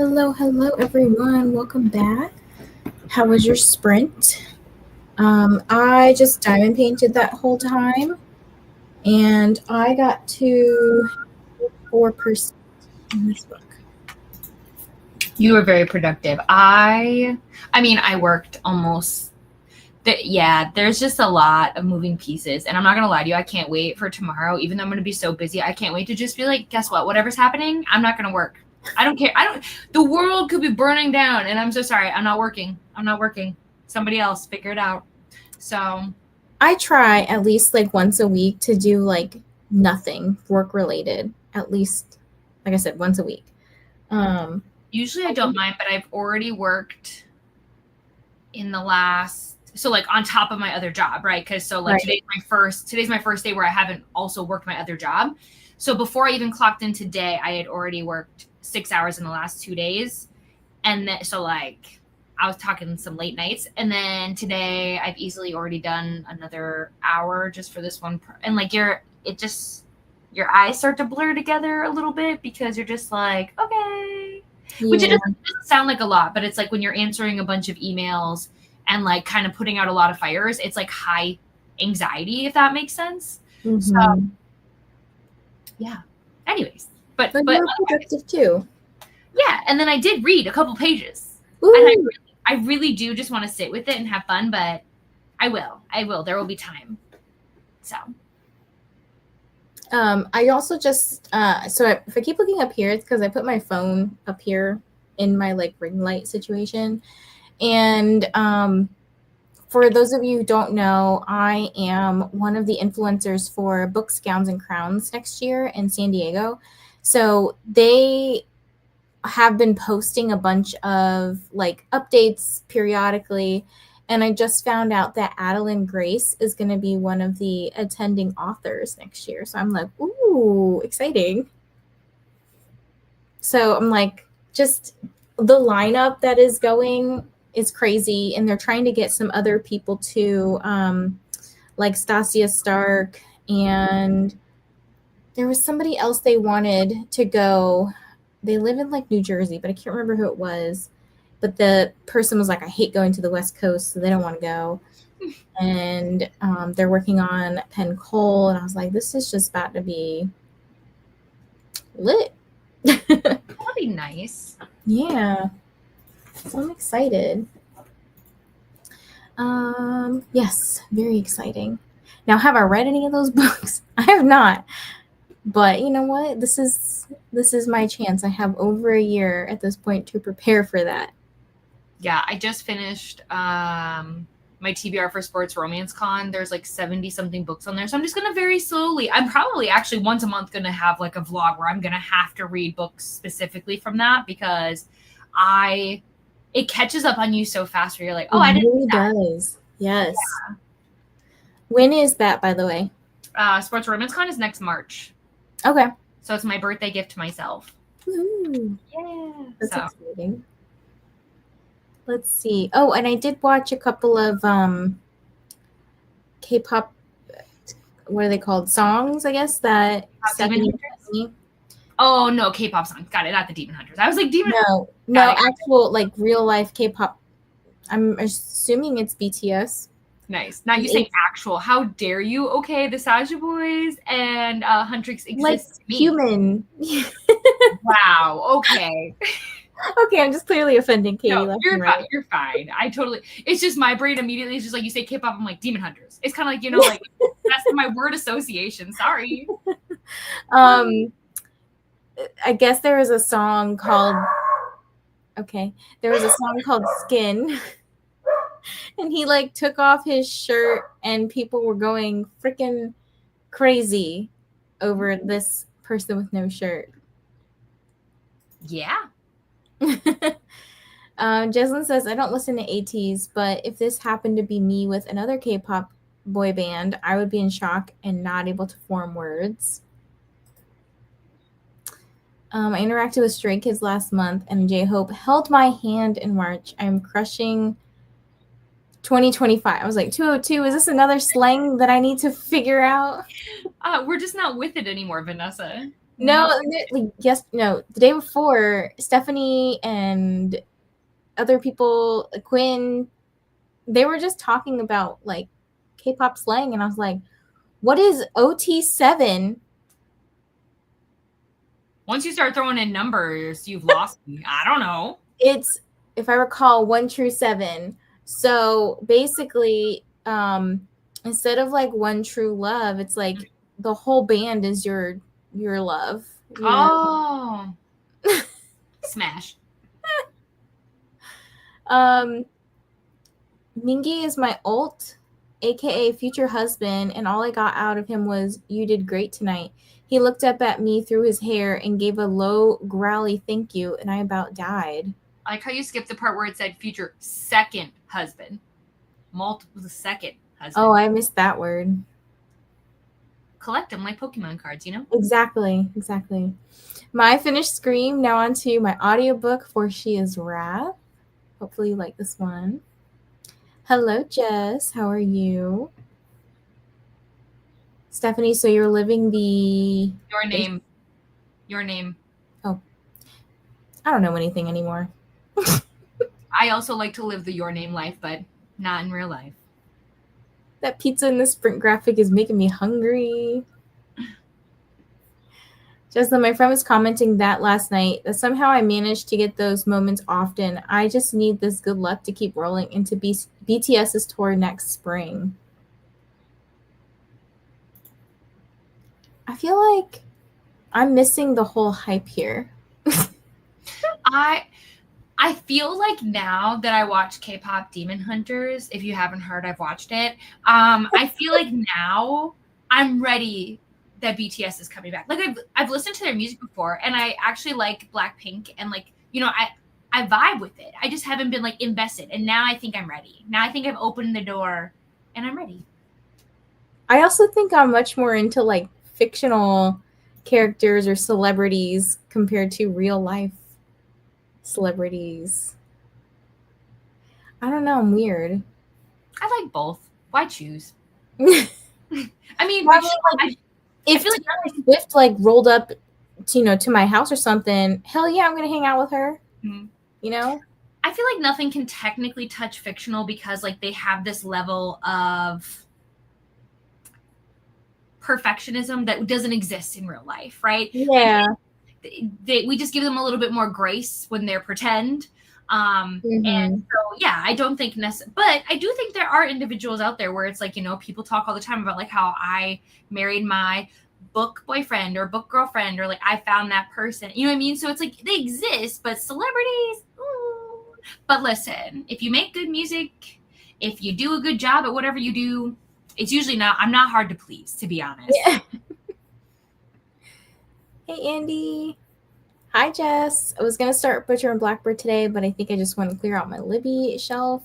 Hello, everyone. Welcome back. How was your sprint? I just diamond painted that whole time, and I got to 4% in this book. You were very productive. I mean, I worked almost. There's just a lot of moving pieces, and I'm not gonna lie to you. I can't wait for tomorrow. Even though I'm gonna be so busy, I can't wait to just be like, guess what? Whatever's happening, I'm not gonna work. I don't care. The world could be burning down, and I'm so sorry. I'm not working. Somebody else figure it out. So I try at least like once a week to do like nothing work related. At least, like I said, once a week. Usually I don't mind, but I've already worked in the last, so like on top of my other job, right? Because so like today's my first day where I haven't also worked my other job. So before I even clocked in today, I had already worked 6 hours in the last 2 days. And then, so like I was talking some late nights, and then today I've easily already done another hour just for this one. And like your eyes start to blur together a little bit because you're just like, okay. Yeah. Which it doesn't sound like a lot, but it's like when you're answering a bunch of emails and like kind of putting out a lot of fires, it's like high anxiety, if that makes sense. Mm-hmm. So yeah. Anyways, but you're productive too. Yeah, and then I did read a couple pages. Ooh. And I really do just want to sit with it and have fun, but I will. There will be time. So I also just if I keep looking up here, it's because I put my phone up here in my like ring light situation. And for those of you who don't know, I am one of the influencers for Books, Gowns, and Crowns next year in San Diego. So they have been posting a bunch of like updates periodically. And I just found out that Adeline Grace is going to be one of the attending authors next year. So I'm like, ooh, exciting. So I'm like, just the lineup that is going is crazy. And they're trying to get some other people too, like Stasia Stark. And there was somebody else they wanted to go. They live in like New Jersey, but I can't remember who it was. But the person was like, I hate going to the West Coast, so they don't want to go. And they're working on Penn Cole. And I was like, this is just about to be lit. That'll be nice. Yeah. So I'm excited. Yes, very exciting. Now, have I read any of those books? I have not. But you know what? This is my chance. I have over a year at this point to prepare for that. Yeah, I just finished my TBR for Sports Romance Con. There's like 70 something books on there. So I'm just going to very slowly, I'm probably actually once a month going to have like a vlog where I'm going to have to read books specifically from that because it catches up on you so fast where you're like, oh, I didn't know that. It really does. Yes. Yeah. When is that, by the way? Sports Romance Con is next March. Okay. So it's my birthday gift to myself. Ooh. Yeah. That's exciting. Let's see. Oh, and I did watch a couple of K-pop, what are they called? Songs, I guess, that me. Oh, no, K-pop songs. Got it. Not the Demon Hunters. I was like, Demon Hunters. No, actual, like, real-life K-pop. I'm assuming it's BTS. Nice. Now you say actual. How dare you? Okay, the Saja Boys and Huntrix exist. Like human. Wow. Okay. Okay, I'm just clearly offending Katy. No, you're fine. I totally. It's just my brain immediately is just like you say K-pop. I'm like Demon Hunters. It's kind of like like that's my word association. Sorry. I guess there was a song called. Okay, there was a song called Skin. And he like took off his shirt and people were going freaking crazy over this person with no shirt. Yeah. Jeslyn says, I don't listen to ATs, but if this happened to be me with another K-pop boy band, I would be in shock and not able to form words. I interacted with Stray Kids last month and J-Hope held my hand in March. I'm crushing 2025. I was like, 202, is this another slang that I need to figure out? We're just not with it anymore, Vanessa. No, like the day before, Stephanie and other people, Quinn, they were just talking about like K-pop slang, and I was like, "What is OT7?" Once you start throwing in numbers, you've lost me. I don't know. It's, if I recall, 1 True 7. So basically, instead of like One True Love, it's like the whole band is your love. Oh, smash. Mingy is my ult, aka future husband, and all I got out of him was, "You did great tonight." He looked up at me through his hair and gave a low, growly thank you, and I about died. I like how you skipped the part where it said future second husband. Multiple second husband. Oh, I missed that word. Collect them like Pokemon cards, you know? Exactly. My finished Scream, now on to my audiobook for She Is Wrath. Hopefully you like this one. Hello, Jess. How are you? Stephanie, so you're living the... Your name. Oh. I don't know anything anymore. I also like to live the your name life, but not in real life. That pizza in the sprint graphic is making me hungry. Jesslyn, my friend was commenting that last night, that somehow I managed to get those moments often. I just need this good luck to keep rolling into BTS's tour next spring. I feel like I'm missing the whole hype here. I feel like now that I watch K-pop Demon Hunters, if you haven't heard, I've watched it. I feel like now I'm ready that BTS is coming back. Like I've listened to their music before, and I actually like Blackpink, and like, you know, I vibe with it. I just haven't been like invested, and now I think I'm ready. Now I think I've opened the door, and I'm ready. I also think I'm much more into like fictional characters or celebrities compared to real life celebrities. I don't know. I'm weird. I like both. Why choose? I mean, if Taylor Swift like rolled up to my house or something, hell yeah, I'm gonna hang out with her. Mm-hmm. You know? I feel like nothing can technically touch fictional because like they have this level of perfectionism that doesn't exist in real life, right? Yeah. Like we just give them a little bit more grace when they're pretend. And so, yeah, I don't think but I do think there are individuals out there where it's like, you know, people talk all the time about like how I married my book boyfriend or book girlfriend, or like I found that person, you know what I mean? So it's like they exist, but celebrities, ooh. But listen, if you make good music, if you do a good job at whatever you do, it's usually I'm not hard to please, to be honest. Yeah. Hey, Andy. Hi, Jess. I was going to start Butcher and Blackbird today, but I think I just want to clear out my Libby shelf.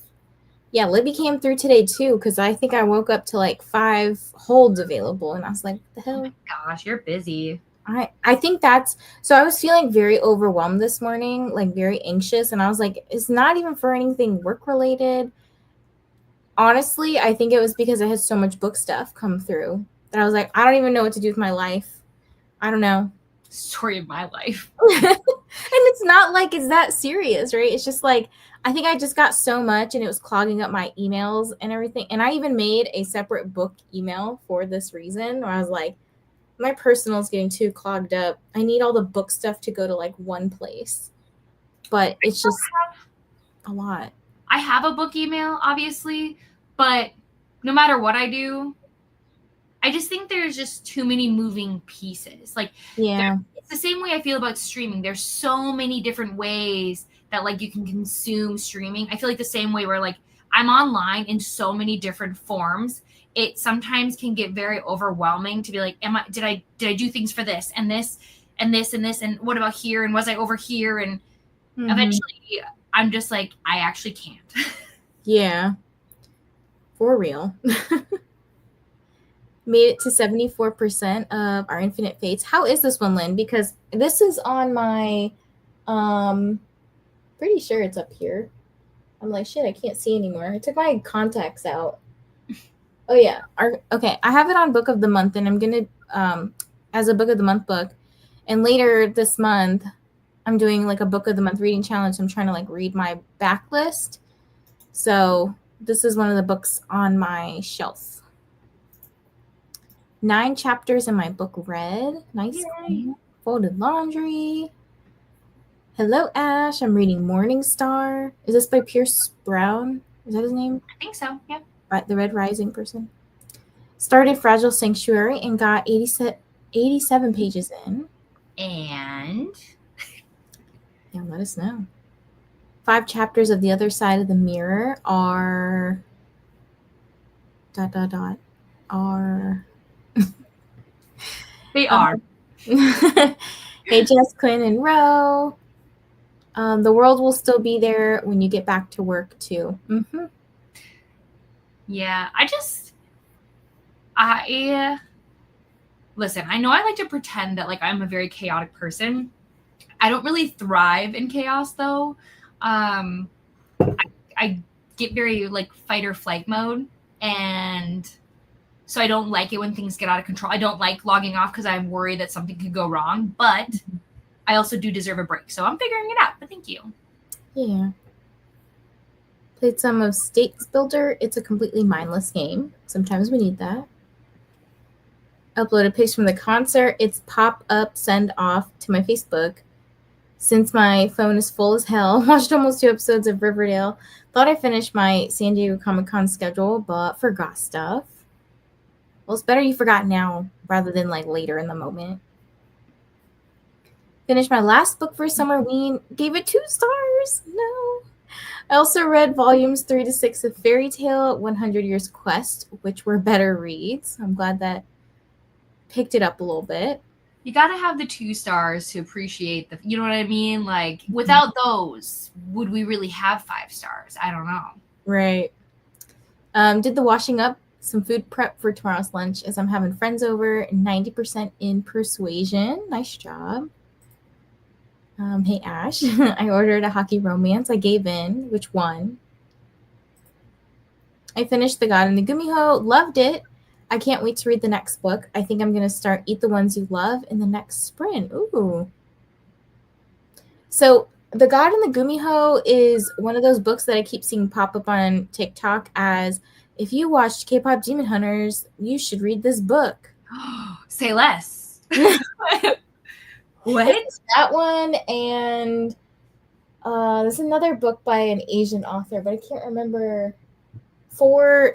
Yeah, Libby came through today, too, because I think I woke up to like 5 holds available, and I was like, what the hell? Oh, my gosh, you're busy. I think that's... So I was feeling very overwhelmed this morning, like very anxious, and I was like, it's not even for anything work-related. Honestly, I think it was because I had so much book stuff come through that I was like, I don't even know what to do with my life. I don't know. Story of my life. And it's not like it's that serious, right? It's just like, I think I just got so much and it was clogging up my emails and everything. And I even made a separate book email for this reason, where I was like, my personal is getting too clogged up. I need all the book stuff to go to like one place. But it's just a lot. I have a book email, obviously, but no matter what I do, I just think there's just too many moving pieces. Like, yeah, it's the same way I feel about streaming. There's so many different ways that like you can consume streaming. I feel like the same way where like I'm online in so many different forms. It sometimes can get very overwhelming to be like, did I do things for this and this and this and this, and what about here, and was I over here? And eventually I'm just like, I actually can't. Yeah, for real. Made it to 74% of our Infinite Fates. How is this one, Lynn? Because this is on my, pretty sure it's up here. I'm like, shit, I can't see anymore. I took my contacts out. Oh, yeah. Okay, I have it on Book of the Month, and I'm going to, as a Book of the Month book, And later this month, I'm doing like a book of the month reading challenge. I'm trying to like read my backlist. So this is one of the books on my shelf. 9 chapters in my book read. Nice. Folded laundry. Hello, Ash. I'm reading Morning Star. Is this by Pierce Brown? Is that his name? I think so, yeah. The Red Rising person. Started Fragile Sanctuary and got 87 pages in. And? Yeah, let us know. 5 chapters of The Other Side of the Mirror are... ... are... They are. Hey, Jess, Quinn, and Ro. The world will still be there when you get back to work, too. Mm-hmm. Yeah, listen, I know I like to pretend that like I'm a very chaotic person. I don't really thrive in chaos, though. I get very like fight or flight mode, and so I don't like it when things get out of control. I don't like logging off because I'm worried that something could go wrong, but I also do deserve a break. So I'm figuring it out, but thank you. Yeah. Played some of States Builder. It's a completely mindless game. Sometimes we need that. Uploaded pics from the concert. It's pop-up send off to my Facebook. Since my phone is full as hell, watched almost 2 episodes of Riverdale. Thought I finished my San Diego Comic-Con schedule, but forgot stuff. Well, it's better you forgot now rather than like later in the moment. Finished my last book for Summerween. Gave it 2 stars. No. I also read volumes 3 to 6 of Fairy Tale, 100 Years Quest, which were better reads. I'm glad that picked it up a little bit. You got to have the 2 stars to appreciate you know what I mean? Like, without those, would we really have 5 stars? I don't know. Right. Did the washing up, some food prep for tomorrow's lunch as I'm having friends over, 90% in Persuasion. Nice job. Hey, Ash. I ordered a hockey romance. I gave in, which won. I finished The God in the Gumiho. Loved it. I can't wait to read the next book. I think I'm going to start Eat the Ones You Love in the next sprint. Ooh. So The God in the Gumiho is one of those books that I keep seeing pop up on TikTok as, if you watched K-pop Demon Hunters, you should read this book. Say less. What? It's that one, and there's another book by an Asian author, but I can't remember. Four.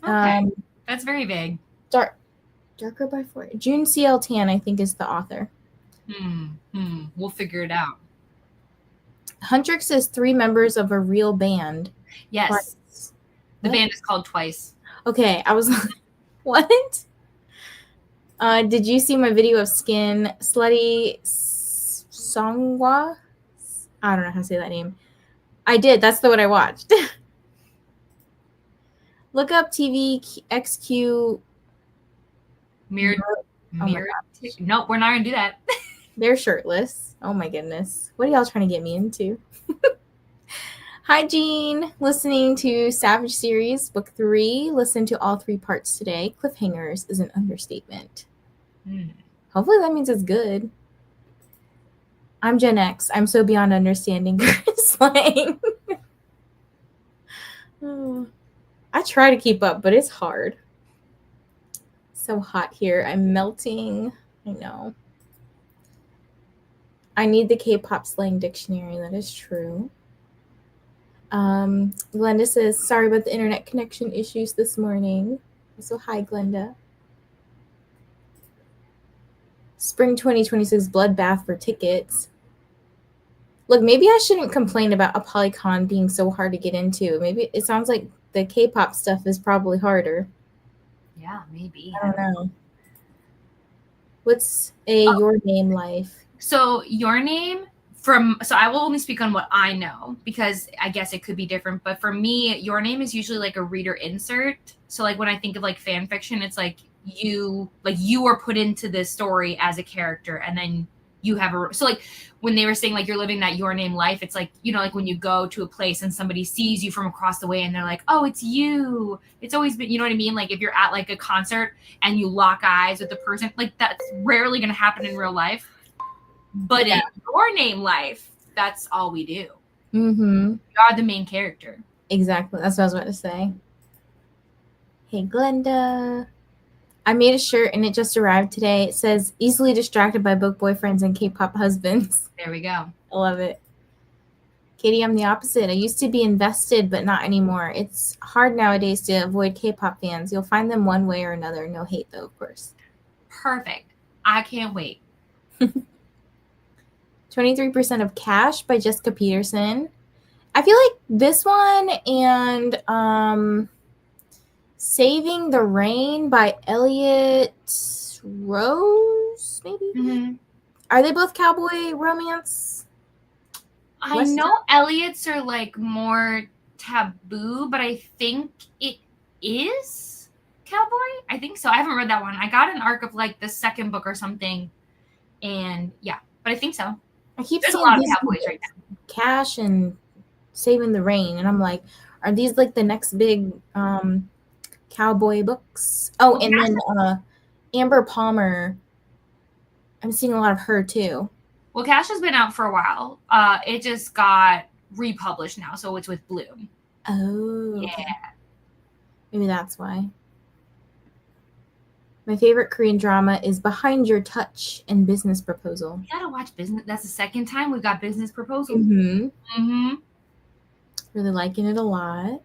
Okay. That's very vague. Darker by 4. June C.L. Tan, I think, is the author. We'll figure it out. Huntrix is 3 members of a real band. Yes. Twice. The band is called Twice. Okay, I was like, what? Did you see my video of Skin Slutty Songwa? I don't know how to say that name. I did. That's the one I watched. Look up TVXQ. Mirror. Nope, we're not going to do that. They're shirtless. Oh my goodness. What are y'all trying to get me into? Hi, Jean. Listening to Savage Series, Book 3. Listen to all 3 parts today. Cliffhangers is an understatement. Hopefully that means it's good. I'm Gen X. I'm so beyond understanding slang. I try to keep up, but it's hard. So hot here. I'm melting. I know. I need the K-pop slang dictionary. That is true. Glenda says, sorry about the internet connection issues this morning. So hi, Glenda. Spring 2026 bloodbath for tickets. Look, maybe I shouldn't complain about a Polycon being so hard to get into. Maybe it sounds like the K-pop stuff is probably harder. Yeah, maybe. I don't know. What's Your Name life? So Your Name, so I will only speak on what I know because I guess it could be different. But for me, Your Name is usually like a reader insert. So like when I think of like fan fiction, it's like you are put into this story as a character, and then you have so like when they were saying like you're living that your name life, it's like, you know, like when you go to a place and somebody sees you from across the way and they're like, oh, it's you. It's always been, you know what I mean? Like if you're at like a concert and you lock eyes with the person, like that's rarely going to happen in real life. But in your name life, that's all we do. Mm-hmm. You are the main character. Exactly. That's what I was about to say. Hey, Glenda. I made a shirt and it just arrived today. It says, easily distracted by book boyfriends and K-pop husbands. There we go. I love it. Katie, I'm the opposite. I used to be invested, but not anymore. It's hard nowadays to avoid K-pop fans. You'll find them one way or another. No hate, though, of course. Perfect. I can't wait. 23% of Cash by Jessica Peterson. I feel like this one and Saving the Rain by Elliot Rose, maybe? Mm-hmm. Are they both cowboy romance? I know Elliot's are like more taboo, but I think it is cowboy. I think so. I haven't read that one. I got an arc of like the second book or something, and yeah, but I think so. I keep There's seeing a lot of cowboys right now. Cash and Saving the Rain, and I'm like, are these like the next big cowboy books? Oh, and then Amber Palmer. I'm seeing a lot of her too. Well, Cash has been out for a while. It just got republished now, so it's with Bloom. Oh, yeah. Okay. Maybe that's why. My favorite Korean drama is Behind Your Touch and Business Proposal. You gotta watch Business. That's the second time we've got Business Proposal. Mm-hmm. Mm-hmm. Really liking it a lot.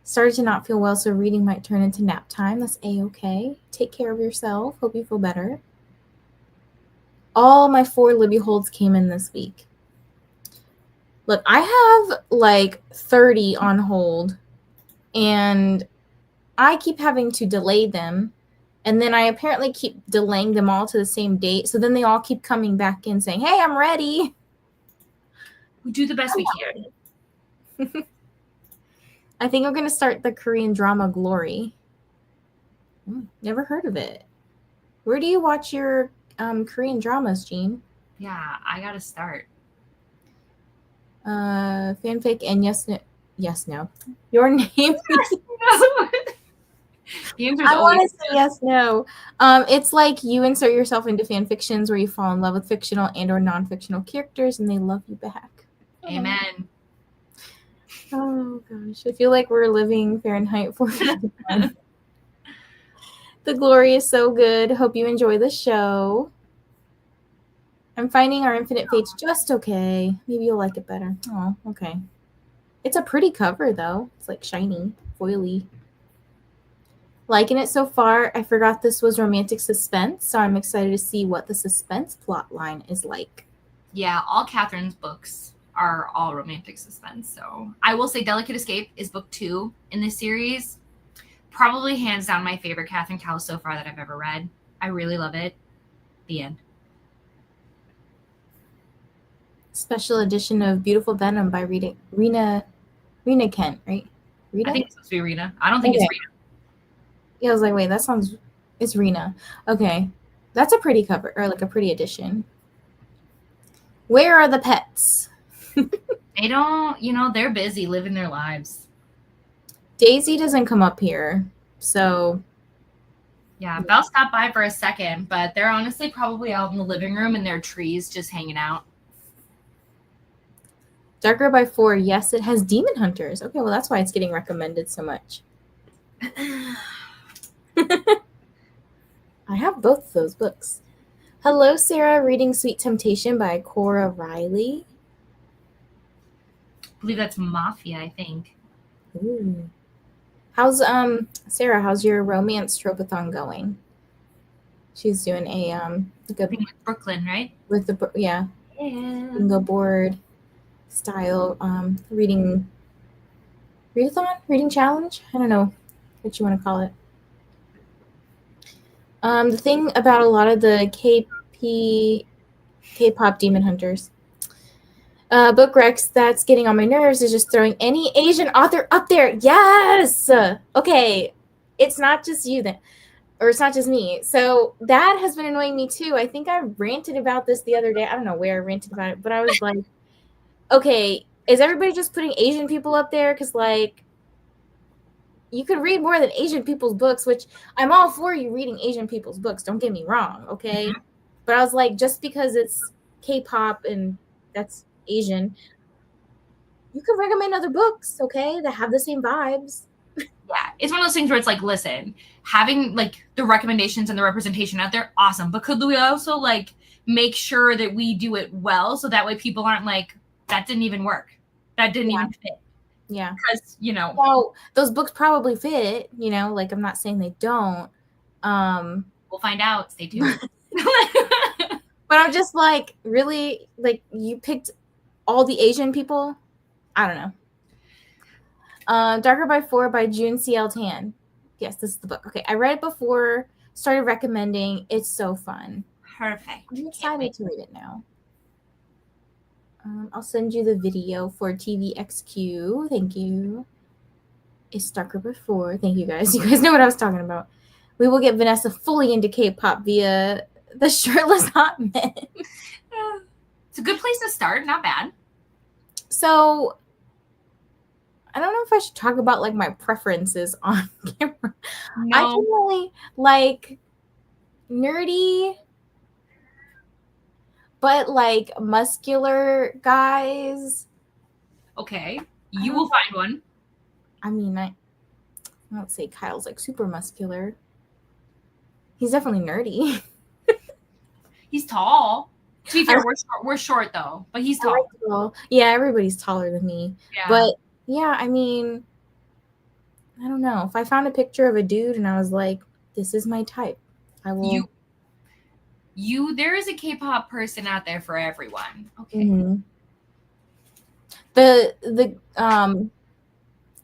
Started to not feel well, so reading might turn into nap time. That's A-okay. Take care of yourself. Hope you feel better. All my 4 Libby holds came in this week. Look, I have like 30 on hold, and I keep having to delay them, and then I apparently keep delaying them all to the same date, so then they all keep coming back in saying, hey, I'm ready. We do the best we can. I think I'm going to start the Korean drama Glory. Never heard of it. Where do you watch your Korean dramas, Jean? Yeah, I gotta start. Fanfic and yes no. Your name. Yes, no. I want to say yes no. It's like you insert yourself into fan fictions where you fall in love with fictional and or non-fictional characters and they love you back. Amen. Oh gosh, I feel like we're living Fahrenheit 451. The Glory is so good. Hope you enjoy the show. I'm finding Our Infinite Fates just okay. Maybe you'll like it better. Oh, okay. It's a pretty cover, though. It's like shiny, foily. Liking it so far. I forgot this was romantic suspense, so I'm excited to see what the suspense plot line is like. Yeah, all Catherine's books are all romantic suspense. So I will say Delicate Escape is book 2 in this series. Probably hands down my favorite Catherine Cowell so far that I've ever read. I really love it. The end. Special edition of Beautiful Venom by Rena Kent, right? Rita? I think it's supposed to be Rena. I don't think it's Rena. Yeah, I was like, wait, that sounds... It's Rena. Okay. That's a pretty cover, or like a pretty edition. Where are the pets? They don't, they're busy living their lives. Daisy doesn't come up here, so... Yeah, Belle stopped by for a second, but they're honestly probably out in the living room in their trees just hanging out. Darker by 4, yes, it has Demon Hunters. Okay, well, that's why it's getting recommended so much. I have both of those books. Hello, Sarah, reading Sweet Temptation by Cora Riley. I believe that's Mafia, I think. Ooh. How's Sarah, how's your romance tropathon going? She's doing a with Brooklyn, right? With the bingo board style reading readathon? Reading challenge? I don't know what you want to call it. The thing about a lot of the K-pop Demon Hunters book recs that's getting on my nerves is just throwing any Asian author up there. Yes! Okay. It's not just you then. or it's not just me. So that has been annoying me too. I think I ranted about this the other day. I don't know where I ranted about it, but I was like, okay, is everybody just putting Asian people up there? Because, like, you could read more than Asian people's books, which I'm all for you reading Asian people's books. Don't get me wrong, okay? Mm-hmm. But I was like, just because it's K-pop and that's Asian, you can recommend other books, okay, that have the same vibes. Yeah, it's one of those things where it's like, listen, having like the recommendations and the representation out there, awesome. But could we also like make sure that we do it well so that way people aren't like, that didn't even work. That didn't even fit. Yeah. Because, you know. Well, those books probably fit, you know, like I'm not saying they don't. We'll find out. Stay tuned. But I'm just like, really, like you picked all the Asian people? I don't know. Darker by 4 by June C.L. Tan. Yes, this is the book. Okay, I read it before, started recommending. It's so fun. Perfect. I'm excited to read it now. I'll send you the video for TVXQ. Thank you. It's Darker by 4. Thank you guys. You guys know what I was talking about. We will get Vanessa fully into K-pop via the Shirtless Hot Men. It's a good place to start. Not bad. So, I don't know if I should talk about like my preferences on camera. No. I generally like nerdy, but like muscular guys. Okay, you will find one. I mean, I don't say Kyle's like super muscular. He's definitely nerdy. He's tall. To be fair, we're short though, but he's tall. Like, yeah, everybody's taller than me. Yeah. But yeah, I mean, I don't know. If I found a picture of a dude and I was like, this is my type, I will. There is a K-pop person out there for everyone. Okay. Mm-hmm. The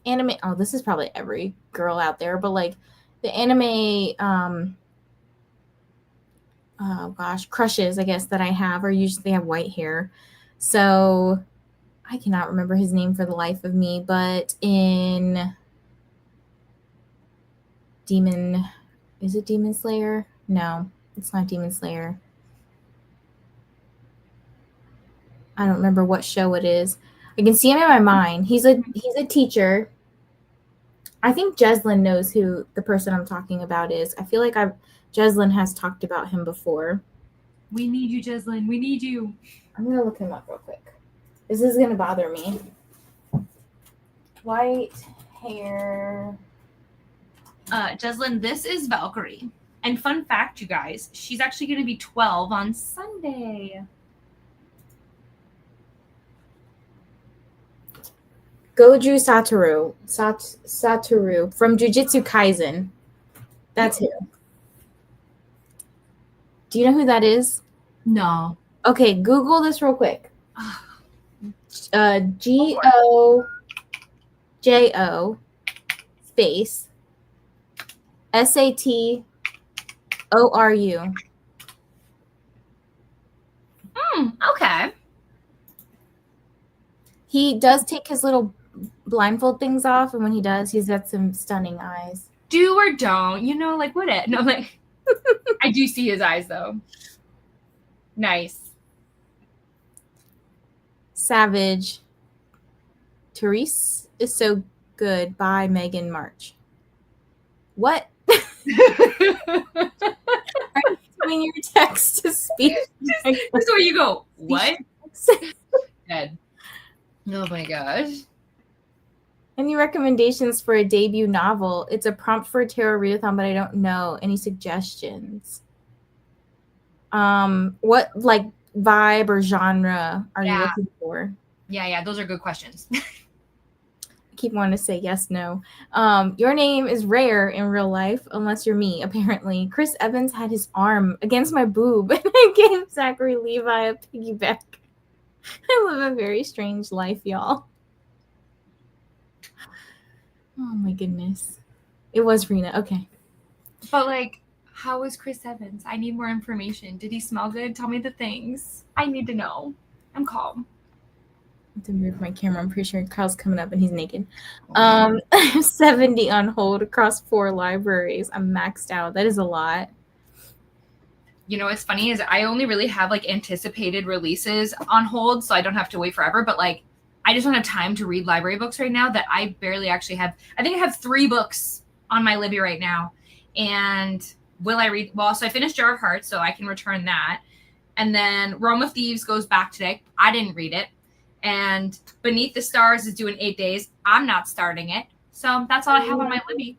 anime. Oh, this is probably every girl out there, but like the anime. Oh gosh, crushes, I guess, that I have are usually they have white hair. So I cannot remember his name for the life of me, but in is it Demon Slayer? No, it's not Demon Slayer. I don't remember what show it is. I can see him in my mind. He's a teacher. I think Jeslyn knows who the person I'm talking about is. I feel like Jeslyn has talked about him before. We need you, Jeslyn. We need you. I'm going to look him up real quick. This is going to bother me. White hair. Jeslyn, this is Valkyrie. And fun fact, you guys, she's actually going to be 12 on Sunday. Goju Satoru from Jujutsu Kaisen. That's who. Do you know who that is? No. Okay, Google this real quick. Gojo space Satoru. Okay. He does take his little blindfold things off, and when he does, he's got some stunning eyes. Do or don't, you know, like what it? No, like I do see his eyes though. Nice. Savage. Therese is so good by Megan March. What? Are you doing your text to speak? This is where you go. What? Dead. Oh my gosh. Any recommendations for a debut novel? It's a prompt for a tarot readathon, but I don't know. Any suggestions? What like vibe or genre are you looking for? Yeah, those are good questions. I keep wanting to say yes, no. Your name is rare in real life, unless you're me, apparently. Chris Evans had his arm against my boob, and I gave Zachary Levi a piggyback. I live a very strange life, y'all. Oh my goodness. It was Rena. Okay. But like, how is Chris Evans? I need more information. Did he smell good? Tell me the things. I need to know. I'm calm. to move my camera. I'm pretty sure Kyle's coming up and he's naked. 70 on hold across 4 libraries. I'm maxed out. That is a lot. You know what's funny is I only really have like anticipated releases on hold, so I don't have to wait forever. But like, I just don't have time to read library books right now. That I barely actually have. I think I have 3 books on my Libby right now. And will I read? Well, so I finished Jar of Hearts, so I can return that. And then Rome of Thieves goes back today. I didn't read it. And Beneath the Stars is due in 8 days. I'm not starting it. So that's all I have on my Libby.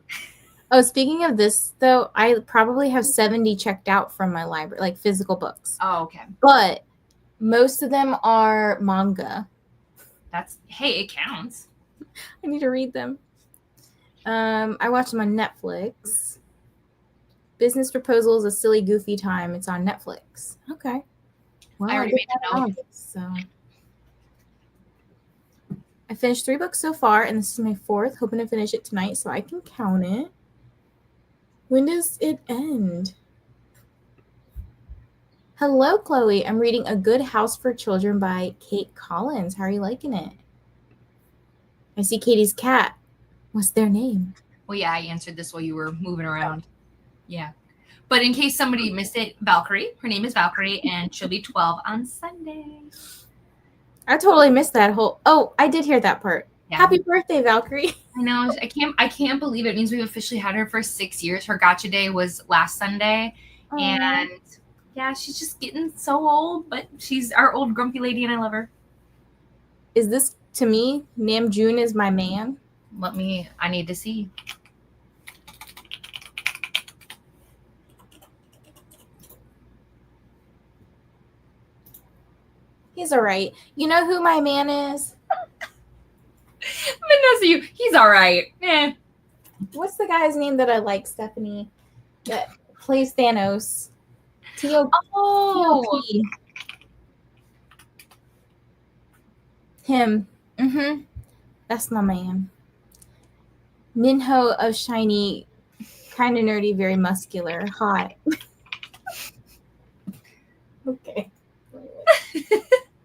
Oh, speaking of this, though, I probably have 70 checked out from my library, like physical books. Oh, okay. But most of them are manga. Hey, it counts. I need to read them. I watch them on Netflix. Business Proposal is a silly, goofy time. It's on Netflix. Okay. Well, I already made a note. So I finished 3 books so far, and this is my 4th. Hoping to finish it tonight so I can count it. When does it end? Hello, Chloe. I'm reading A Good House for Children by Kate Collins. How are you liking it? I see Katie's cat. What's their name? Well, yeah, I answered this while you were moving around. Yeah. But in case somebody missed it, Valkyrie. Her name is Valkyrie, and she'll be 12 on Sunday. I totally missed that whole... Oh, I did hear that part. Yeah. Happy birthday, Valkyrie. I know. I can't believe it. It means we've officially had her for 6 years. Her gotcha day was last Sunday. Aww. And yeah, she's just getting so old, but she's our old grumpy lady, and I love her. Is this, to me, Namjoon is my man? I need to see. He's all right. You know who my man is? Vanessa, he's all right. Eh. What's the guy's name that I like, Stephanie? That plays Thanos. T.O.P. Him. Mm-hmm. That's my man. Minho of Shiny, kind of nerdy, very muscular, hot. Okay.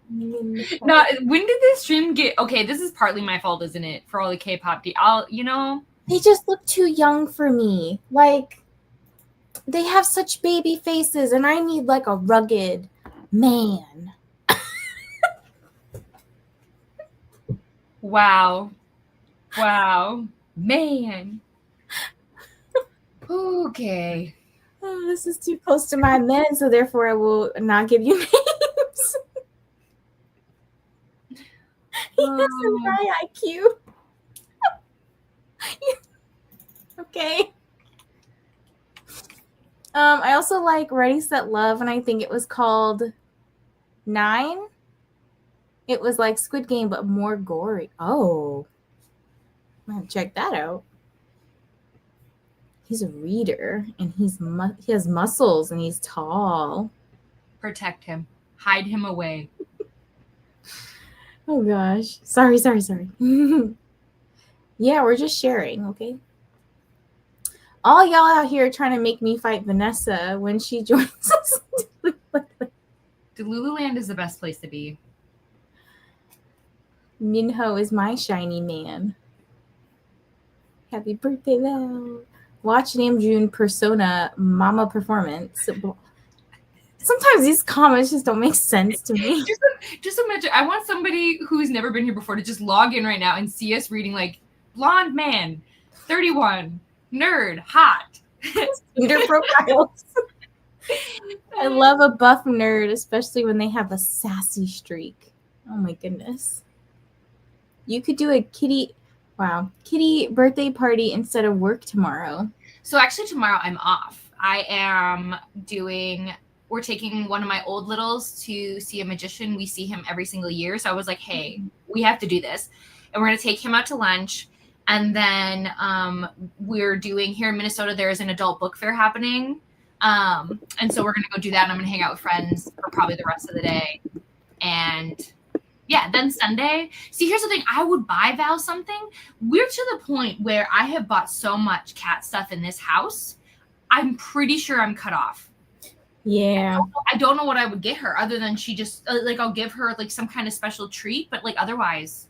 No, when did this stream get... Okay, this is partly my fault, isn't it? For all the K-pop... They just look too young for me. Like, they have such baby faces, and I need, like, a rugged man. Wow. Man. Okay. Oh, this is too close to my men, so therefore I will not give you names. He has a high IQ. Okay. I also like Ready, Set, Love, and I think it was called 9. It was like Squid Game, but more gory. Oh. I'm going to check that out. He's a reader, and he has muscles, and he's tall. Protect him. Hide him away. Oh, gosh. Sorry. Yeah, we're just sharing, okay? All y'all out here trying to make me fight Vanessa when she joins us. Lululand is the best place to be. Minho is my shiny man. Happy birthday, Val. Watch Namjoon Persona Mama Performance. Sometimes these comments just don't make sense to me. Just imagine, I want somebody who's never been here before to just log in right now and see us reading like blonde man, 31, nerd, hot. Tinder profiles. I love a buff nerd, especially when they have a sassy streak. Oh my goodness. You could do a kitty birthday party instead of work tomorrow. So actually tomorrow I'm off. We're taking one of my old littles to see a magician. We see him every single year. So I was like, hey, we have to do this. And we're going to take him out to lunch. And then we're doing here in Minnesota, there is an adult book fair happening. And so we're going to go do that. And I'm going to hang out with friends for probably the rest of the day. And yeah, then Sunday. See, here's the thing. I would buy Val something. We're to the point where I have bought so much cat stuff in this house. I'm pretty sure I'm cut off. Yeah. I don't know what I would get her other than she just like I'll give her like some kind of special treat, but like otherwise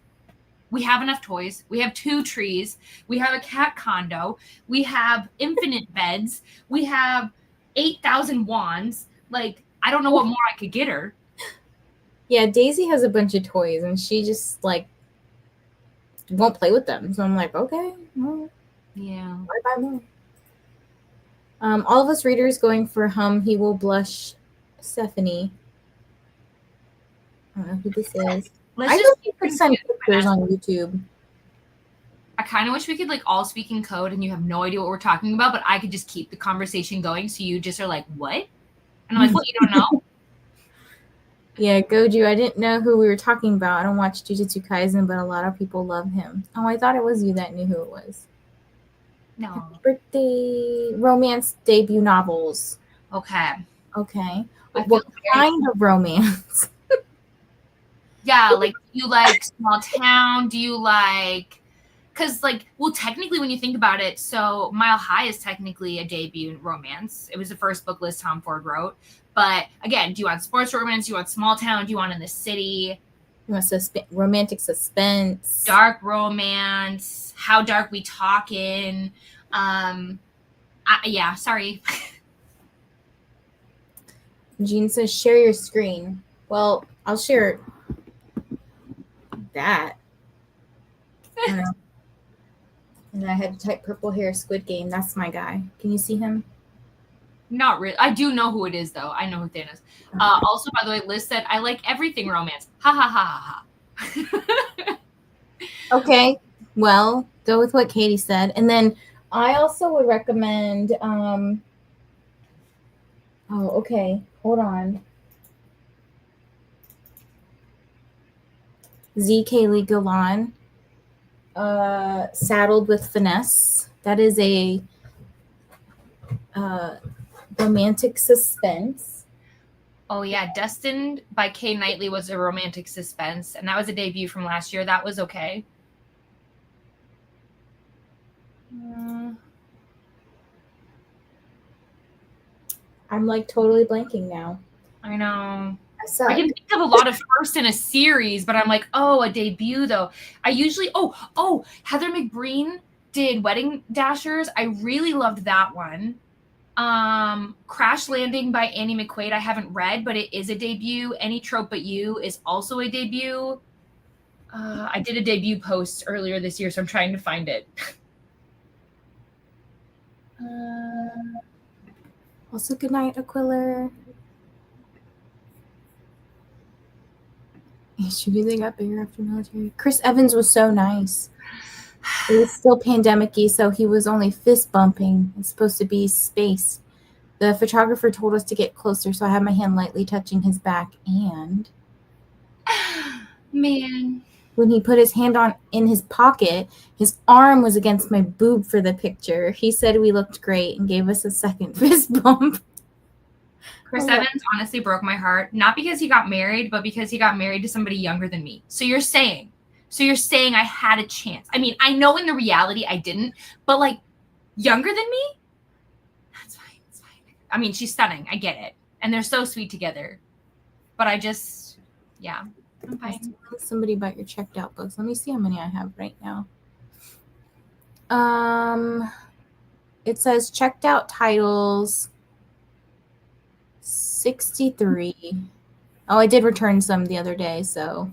we have enough toys. We have 2 trees. We have a cat condo. We have infinite beds. We have 8,000 wands. Like I don't know what more I could get her. Yeah, Daisy has a bunch of toys and she just like won't play with them. So I'm like, okay, well, Yeah. why buy more? All of us readers going for He Will Blush Stephanie. I don't know who this is. Let's I just wish you could send pictures on YouTube. I kind of wish we could like all speak in code and you have no idea what we're talking about, but I could just keep the conversation going. So you just are like, what? And I'm like, what? You don't know? Yeah, Goju, I didn't know who we were talking about. I don't watch Jujutsu Kaisen, but a lot of people love him. Oh, I thought it was you that knew who it was. No. Happy birthday. Romance debut novels. Okay. Okay. I What feel kind of romance? Yeah, like do you like small town? Do you like because like well technically when you think about it, so Mile High is technically a debut romance. It was the first book Liz Tom Ford wrote. But again, do you want sports romance? Do you want small town? Do you want in the city? You want romantic suspense? Dark romance? How dark we talking? Yeah, sorry. Jean says, share your screen. Well, I'll share that. And I had to type purple hair Squid Game. That's my guy. Can you see him? Not really. I do know who it is, though. I know who Thanos is. Also, by the way, Liz said, I like everything romance. Ha ha ha ha ha. Okay. Well, go with what Katy said. And then I also would recommend oh, okay. Hold on. Z.K. Lee Galan, Saddled with Finesse. That is a romantic suspense. Oh, yeah. Destined by Kay Knightley was a romantic suspense, and that was a debut from last year. That was okay. I'm like totally blanking now. I know. I can think of a lot of first in a series, but I'm like, oh, a debut though. I usually Heather McBreen did Wedding Dashers. I really loved that one. Crash Landing by Annie McQuaid I haven't read, but it is a debut. Any Trope But You is also a debut. I did a debut post earlier this year, so I'm trying to find it. Also, good night, Aquila. Maybe they got bigger after military. Chris Evans was so nice. It was still pandemic-y, so he was only fist bumping. It's supposed to be space. The photographer told us to get closer, so I had my hand lightly touching his back. And man, when he put his hand in his pocket, his arm was against my boob for the picture. He said we looked great and gave us a second fist bump. Chris Evans honestly broke my heart, not because he got married, but because he got married to somebody younger than me. So you're saying I had a chance. I mean, I know in the reality I didn't, but like younger than me? That's fine. It's fine. I mean, she's stunning. I get it. And they're so sweet together. But I just, yeah, I'm fine. Somebody about your checked out books. Let me see how many I have right now. It says checked out titles 63. Oh, I did return some the other day, so.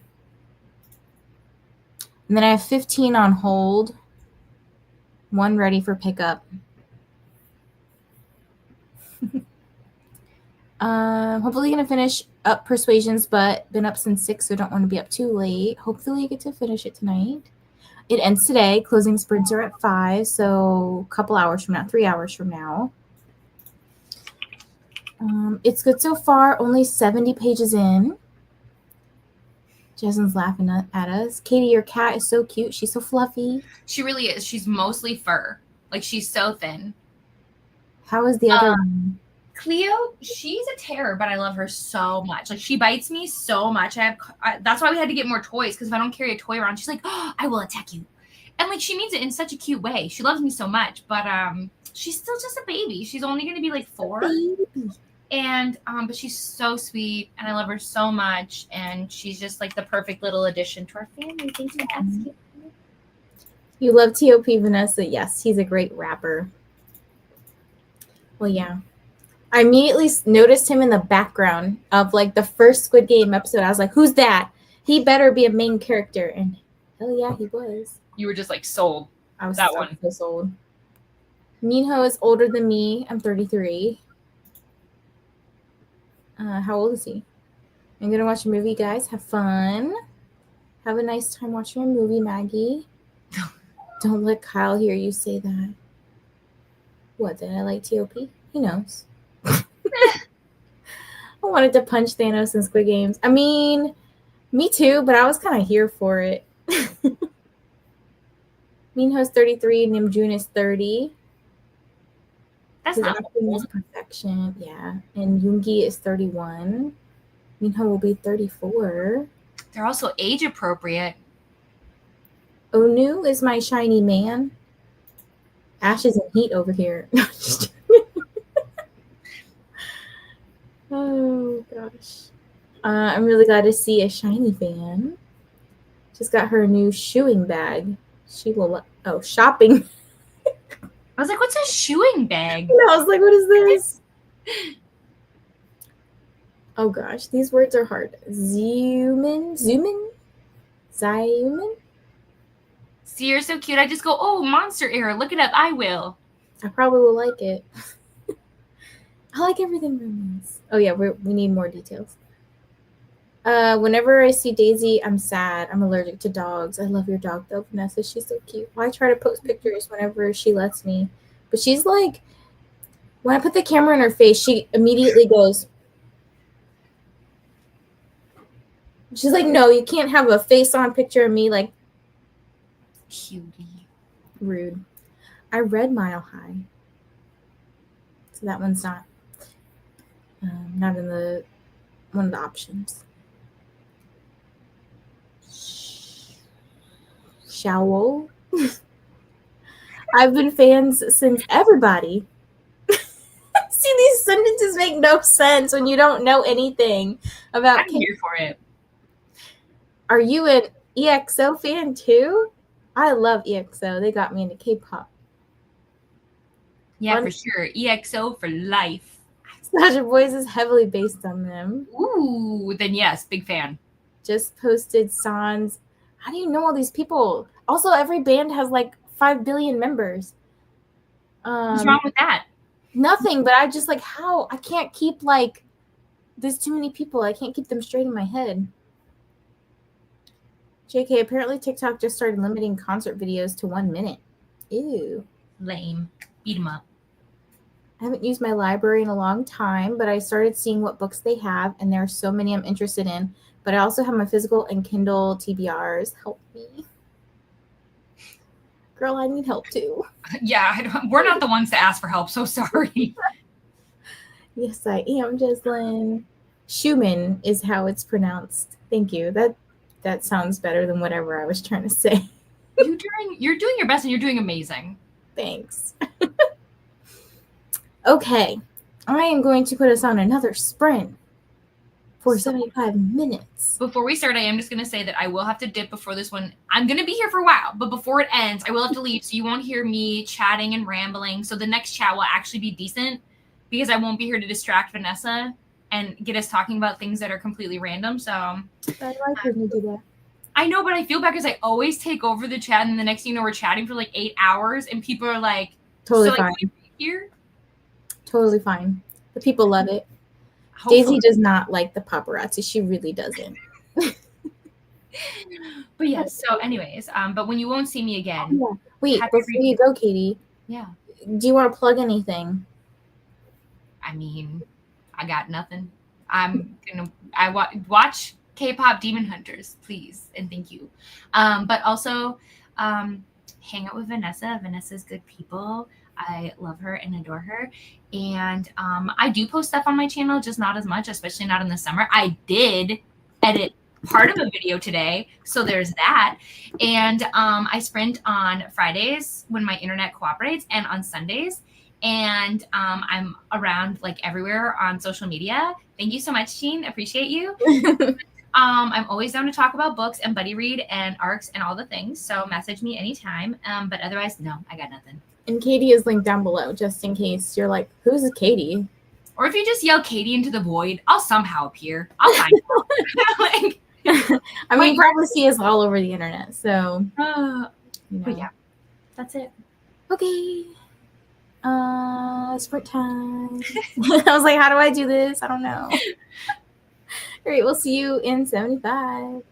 And then I have 15 on hold. 1 ready for pickup. Hopefully gonna finish up Persuasions, but been up since 6, so don't want to be up too late. Hopefully I get to finish it tonight. It ends today. Closing sprints are at 5, so a couple hours from now, 3 hours from now. It's good so far. Only 70 pages in. Jasmine's laughing at us. Katy, your cat is so cute. She's so fluffy. She really is. She's mostly fur. Like, she's so thin. How is the other one? Cleo, she's a terror, but I love her so much. Like, she bites me so much. That's why we had to get more toys, because if I don't carry a toy around, she's like, oh, I will attack you. And, like, she means it in such a cute way. She loves me so much, but she's still just a baby. She's only going to be, like, 4. And but she's so sweet, and I love her so much, and she's just like the perfect little addition to our family. Thank you for asking. You love T.O.P. Vanessa. Yes, he's a great rapper. Well, yeah. I immediately noticed him in the background of like the first Squid Game episode. I was like, who's that? He better be a main character. And hell yeah, he was. You were just like sold. I was that so one. sold. Minho is older than me. I'm 33. How old is he? I'm going to watch a movie, guys. Have fun. Have a nice time watching a movie, Maggie. Don't let Kyle hear you say that. What, did I like T.O.P.? He knows. I wanted to punch Thanos in Squid Games. I mean, me too, but I was kind of here for it. Minho's 33, Namjoon is 30. That's His not acting is perfection. Yeah. And Yoongi is 31. Minho will be 34. They're also age appropriate. Onu is my shiny man. Ashes and heat over here. Oh, gosh. I'm really glad to see a shiny fan. Just got her a new shoeing bag. She will... Oh, shopping. I was like, what's a shoeing bag? No, I was like, what is this? Oh, gosh. These words are hard. Zoomin? Zyumin? See, you're so cute. I just go, oh, monster error. Look it up. I will. I probably will like it. I like everything romance. Oh, yeah. We need more details. Whenever I see Daisy, I'm sad. I'm allergic to dogs. I love your dog, though, Vanessa. She's so cute. Well, I try to post pictures whenever she lets me. But she's like, when I put the camera in her face, she immediately goes. She's like, no, you can't have a face-on picture of me. Like, cutie. Rude. I read Mile High. So that one's not in the one of the options. Shawl. I've been fans since everybody. See, these sentences make no sense when you don't know anything about I'm here for it. Are you an EXO fan too? I love EXO. They got me into K-pop. Yeah, for sure. EXO for life. Sasha Boys is heavily based on them. Ooh, then yes, big fan. Just posted Sans. How do you know all these people? Also, every band has like 5 billion members. What's wrong with that? Nothing, but I just like how I can't keep like there's too many people. I can't keep them straight in my head. JK, apparently TikTok just started limiting concert videos to 1 minute. Ew. Lame. Beat 'em up. I haven't used my library in a long time, but I started seeing what books they have, and there are so many I'm interested in. But I also have my physical and Kindle TBRs. Help me. Girl, I need help too. Yeah, we're not the ones to ask for help, so sorry. Yes, I am, Jesslyn. Schumann is how it's pronounced. Thank you. That sounds better than whatever I was trying to say. You're doing your best, and you're doing amazing. Thanks. Okay, I am going to put us on another sprint for 75 minutes. Before we start, I am just going to say that I will have to dip before this one. I'm going to be here for a while, but before it ends, I will have to leave, so you won't hear me chatting and rambling. So the next chat will actually be decent because I won't be here to distract Vanessa and get us talking about things that are completely random. So I like when you do that. I know, but I feel bad because I always take over the chat, and the next thing you know, we're chatting for like 8 hours, and people are like, totally so, fine. Here? Totally fine. The people love it. Hopefully. Daisy does not like the paparazzi. She really doesn't. But yeah, so anyways, but when you won't see me again. Yeah. Wait, before you go, Katie. Yeah. Do you want to plug anything? I mean, I got nothing. I watch K-pop Demon Hunters, please, and thank you. But also hang out with Vanessa. Vanessa's good people. I love her and adore her. And I do post stuff on my channel, just not as much, especially not in the summer. I did edit part of a video today, so there's that. And I sprint on Fridays when my internet cooperates, and on Sundays. And I'm around like everywhere on social media. Thank you so much, Jean. Appreciate you. I'm always down to talk about books and buddy read and arcs and all the things. So message me anytime. But otherwise, no, I got nothing. And Katy is linked down below, just in case you're like, who's Katy? Or if you just yell Katy into the void, I'll somehow appear. I'll find out. Like, I mean, you probably see us all over the internet. So, but yeah, that's it. Okay. Sprint time. I was like, how do I do this? I don't know. All right, we'll see you in 75.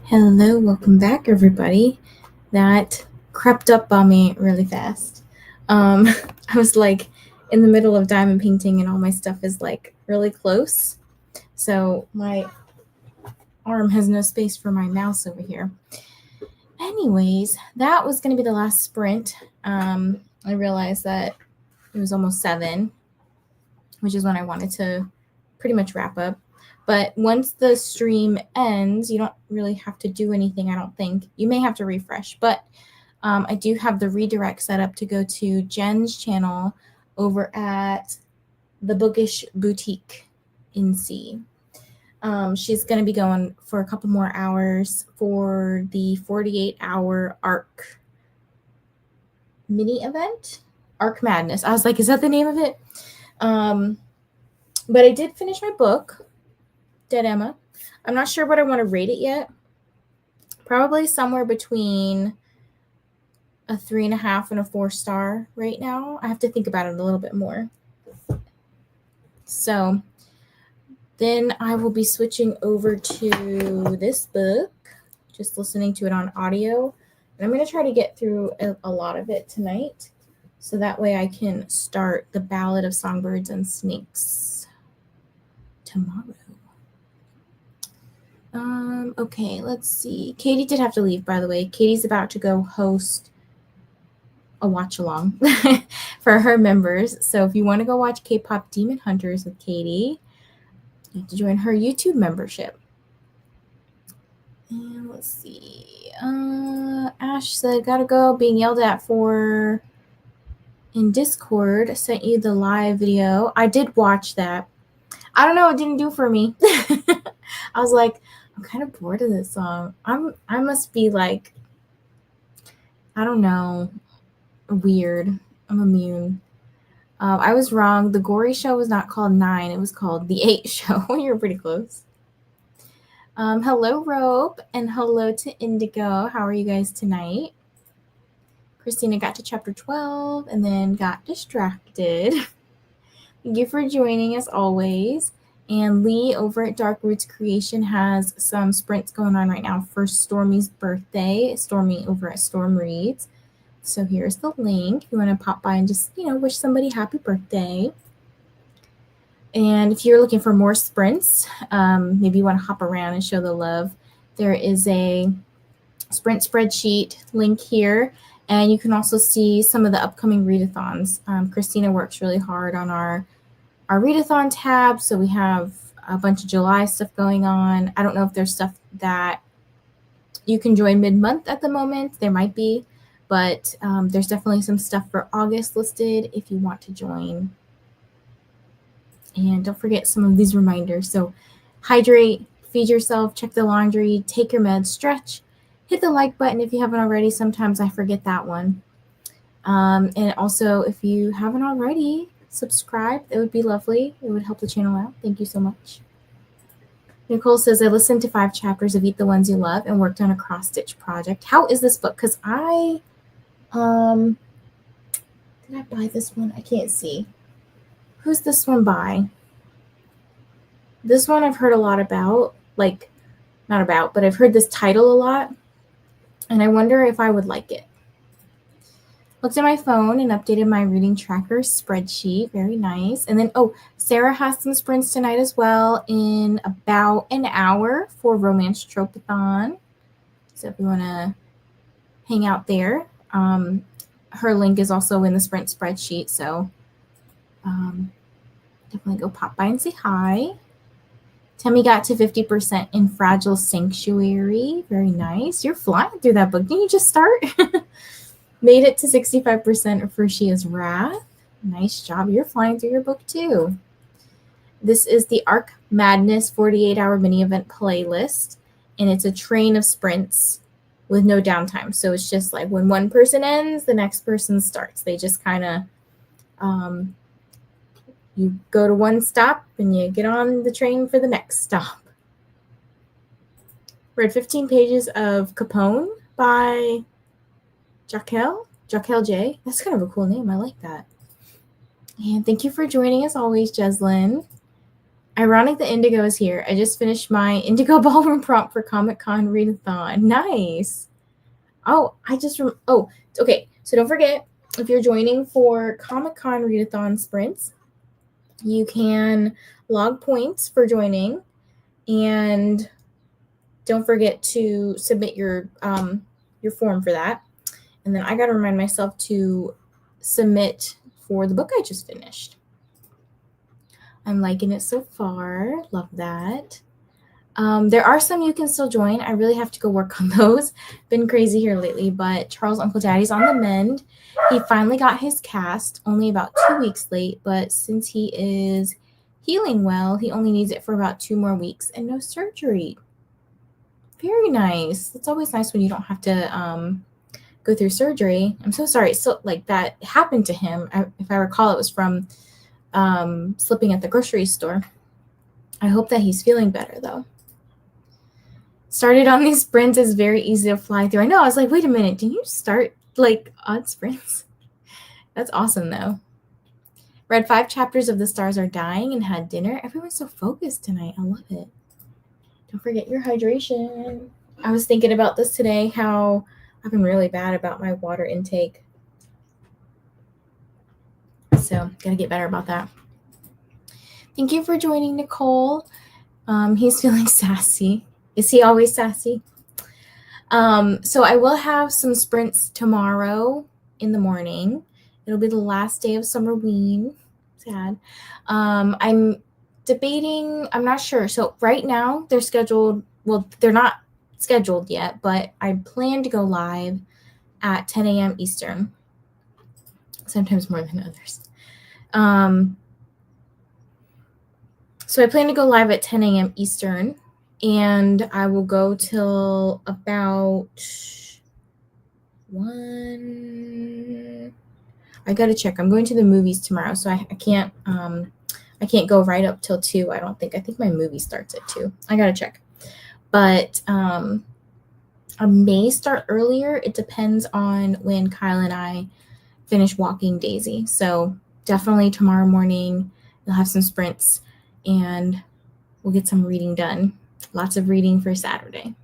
Hello, welcome back, everybody. That crept up on me really fast. I was like in the middle of diamond painting, and all my stuff is like really close. So my arm has no space for my mouse over here. Anyways, that was going to be the last sprint. I realized that it was almost 7, which is when I wanted to pretty much wrap up. But once the stream ends, you don't really have to do anything, I don't think. You may have to refresh, but I do have the redirect set up to go to Jen's channel over at the Bookish Boutique in C. She's going to be going for a couple more hours for the 48-hour ARC mini event. ARC Madness. I was like, is that the name of it? But I did finish my book, Dead Emma. I'm not sure what I want to rate it yet. Probably somewhere between a 3.5 and a 4-star right now. I have to think about it a little bit more. So then I will be switching over to this book, just listening to it on audio. And I'm going to try to get through a lot of it tonight, so that way I can start the Ballad of Songbirds and Snakes tomorrow. Okay, let's see. Katy did have to leave, by the way. Katy's about to go host a watch along for her members. So if you want to go watch K-pop Demon Hunters with Katy, you have to join her YouTube membership. And let's see. Ash said, gotta go. Being yelled at for in Discord. I sent you the live video. I did watch that. I don't know. It didn't do for me. I was like, I'm kind of bored of this song. I must be like, I don't know, weird. I'm immune. I was wrong. The Gory Show was not called 9. It was called The 8 Show. You were pretty close. Hello, Rope, and hello to Indigo. How are you guys tonight? Christina got to chapter 12 and then got distracted. Thank you for joining as always. And Lee over at Dark Roots Creation has some sprints going on right now for Stormy's birthday. Stormy over at Storm Reads. So here's the link if you want to pop by and just, wish somebody happy birthday. And if you're looking for more sprints, maybe you want to hop around and show the love, there is a sprint spreadsheet link here. And you can also see some of the upcoming readathons. Christina works really hard on our readathon tab. So we have a bunch of July stuff going on. I don't know if there's stuff that you can join mid-month at the moment. There might be, but there's definitely some stuff for August listed if you want to join. And don't forget some of these reminders. So hydrate, feed yourself, check the laundry, take your meds, stretch, hit the like button if you haven't already. Sometimes I forget that one. And also, if you haven't already, subscribe. It would be lovely. It would help the channel out. Thank you so much. Nicole says, I listened to 5 chapters of Eat the Ones You Love and worked on a cross-stitch project. How is this book? Because I, did I buy this one? I can't see. Who's this one by? This one I've heard a lot about, not about, but I've heard this title a lot, and I wonder if I would like it. Looked at my phone and updated my reading tracker spreadsheet. Very nice. And then, Sarah has some sprints tonight as well in about an hour for Romance Tropathon. So if you want to hang out there, her link is also in the sprint spreadsheet. So definitely go pop by and say hi. Temmie got to 50% in Fragile Sanctuary. Very nice. You're flying through that book. Didn't you just start? Made it to 65% for Shia's Wrath. Nice job. You're flying through your book too. This is the ARC Madness 48-hour mini event playlist, and it's a train of sprints with no downtime. So it's just like when one person ends, the next person starts. They just kind of, you go to one stop and you get on the train for the next stop. Read 15 pages of Capone by Jaquel J. That's kind of a cool name. I like that. And thank you for joining as always, Jeslyn. Ironic the Indigo is here. I just finished my Indigo Ballroom prompt for Comic-Con Readathon. Nice. Oh, okay. So don't forget, if you're joining for Comic-Con Readathon sprints, you can log points for joining, and don't forget to submit your form for that. And then I got to remind myself to submit for the book I just finished. I'm liking it so far. Love that. There are some you can still join. I really have to go work on those. Been crazy here lately, but Charles Uncle Daddy's on the mend. He finally got his cast, only about 2 weeks late, but since he is healing well, he only needs it for about 2 more weeks and no surgery. Very nice. It's always nice when you don't have to go through surgery. I'm so sorry. So like that happened to him. If I recall, it was from slipping at the grocery store. I hope that he's feeling better though. Started on these sprints is very easy to fly through. I know. I was like, wait a minute. Did you start like on sprints? That's awesome though. Read 5 chapters of The Stars Are Dying and had dinner. Everyone's so focused tonight. I love it. Don't forget your hydration. I was thinking about this today, how I've been really bad about my water intake. So gotta get better about that. Thank you for joining, Nicole. He's feeling sassy. Is he always sassy? So I will have some sprints tomorrow in the morning. It'll be the last day of Summerween. Sad. I'm debating, I'm not sure. So right now they're scheduled, well, they're not scheduled yet, but I plan to go live at 10 a.m. Eastern. Sometimes more than others. So I plan to go live at 10 a.m. Eastern, and I will go till about 1. I gotta check. I'm going to the movies tomorrow, so I can't go right up till 2. I don't think. I think my movie starts at 2. I gotta check. But I may start earlier. It depends on when Kyle and I finish walking Daisy. So definitely tomorrow morning we'll have some sprints and we'll get some reading done. Lots of reading for Saturday.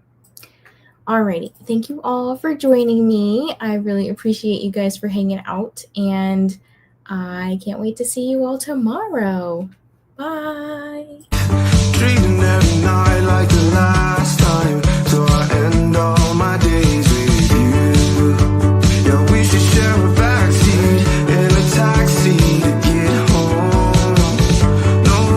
Alrighty. Thank you all for joining me. I really appreciate you guys for hanging out, and I can't wait to see you all tomorrow. Bye.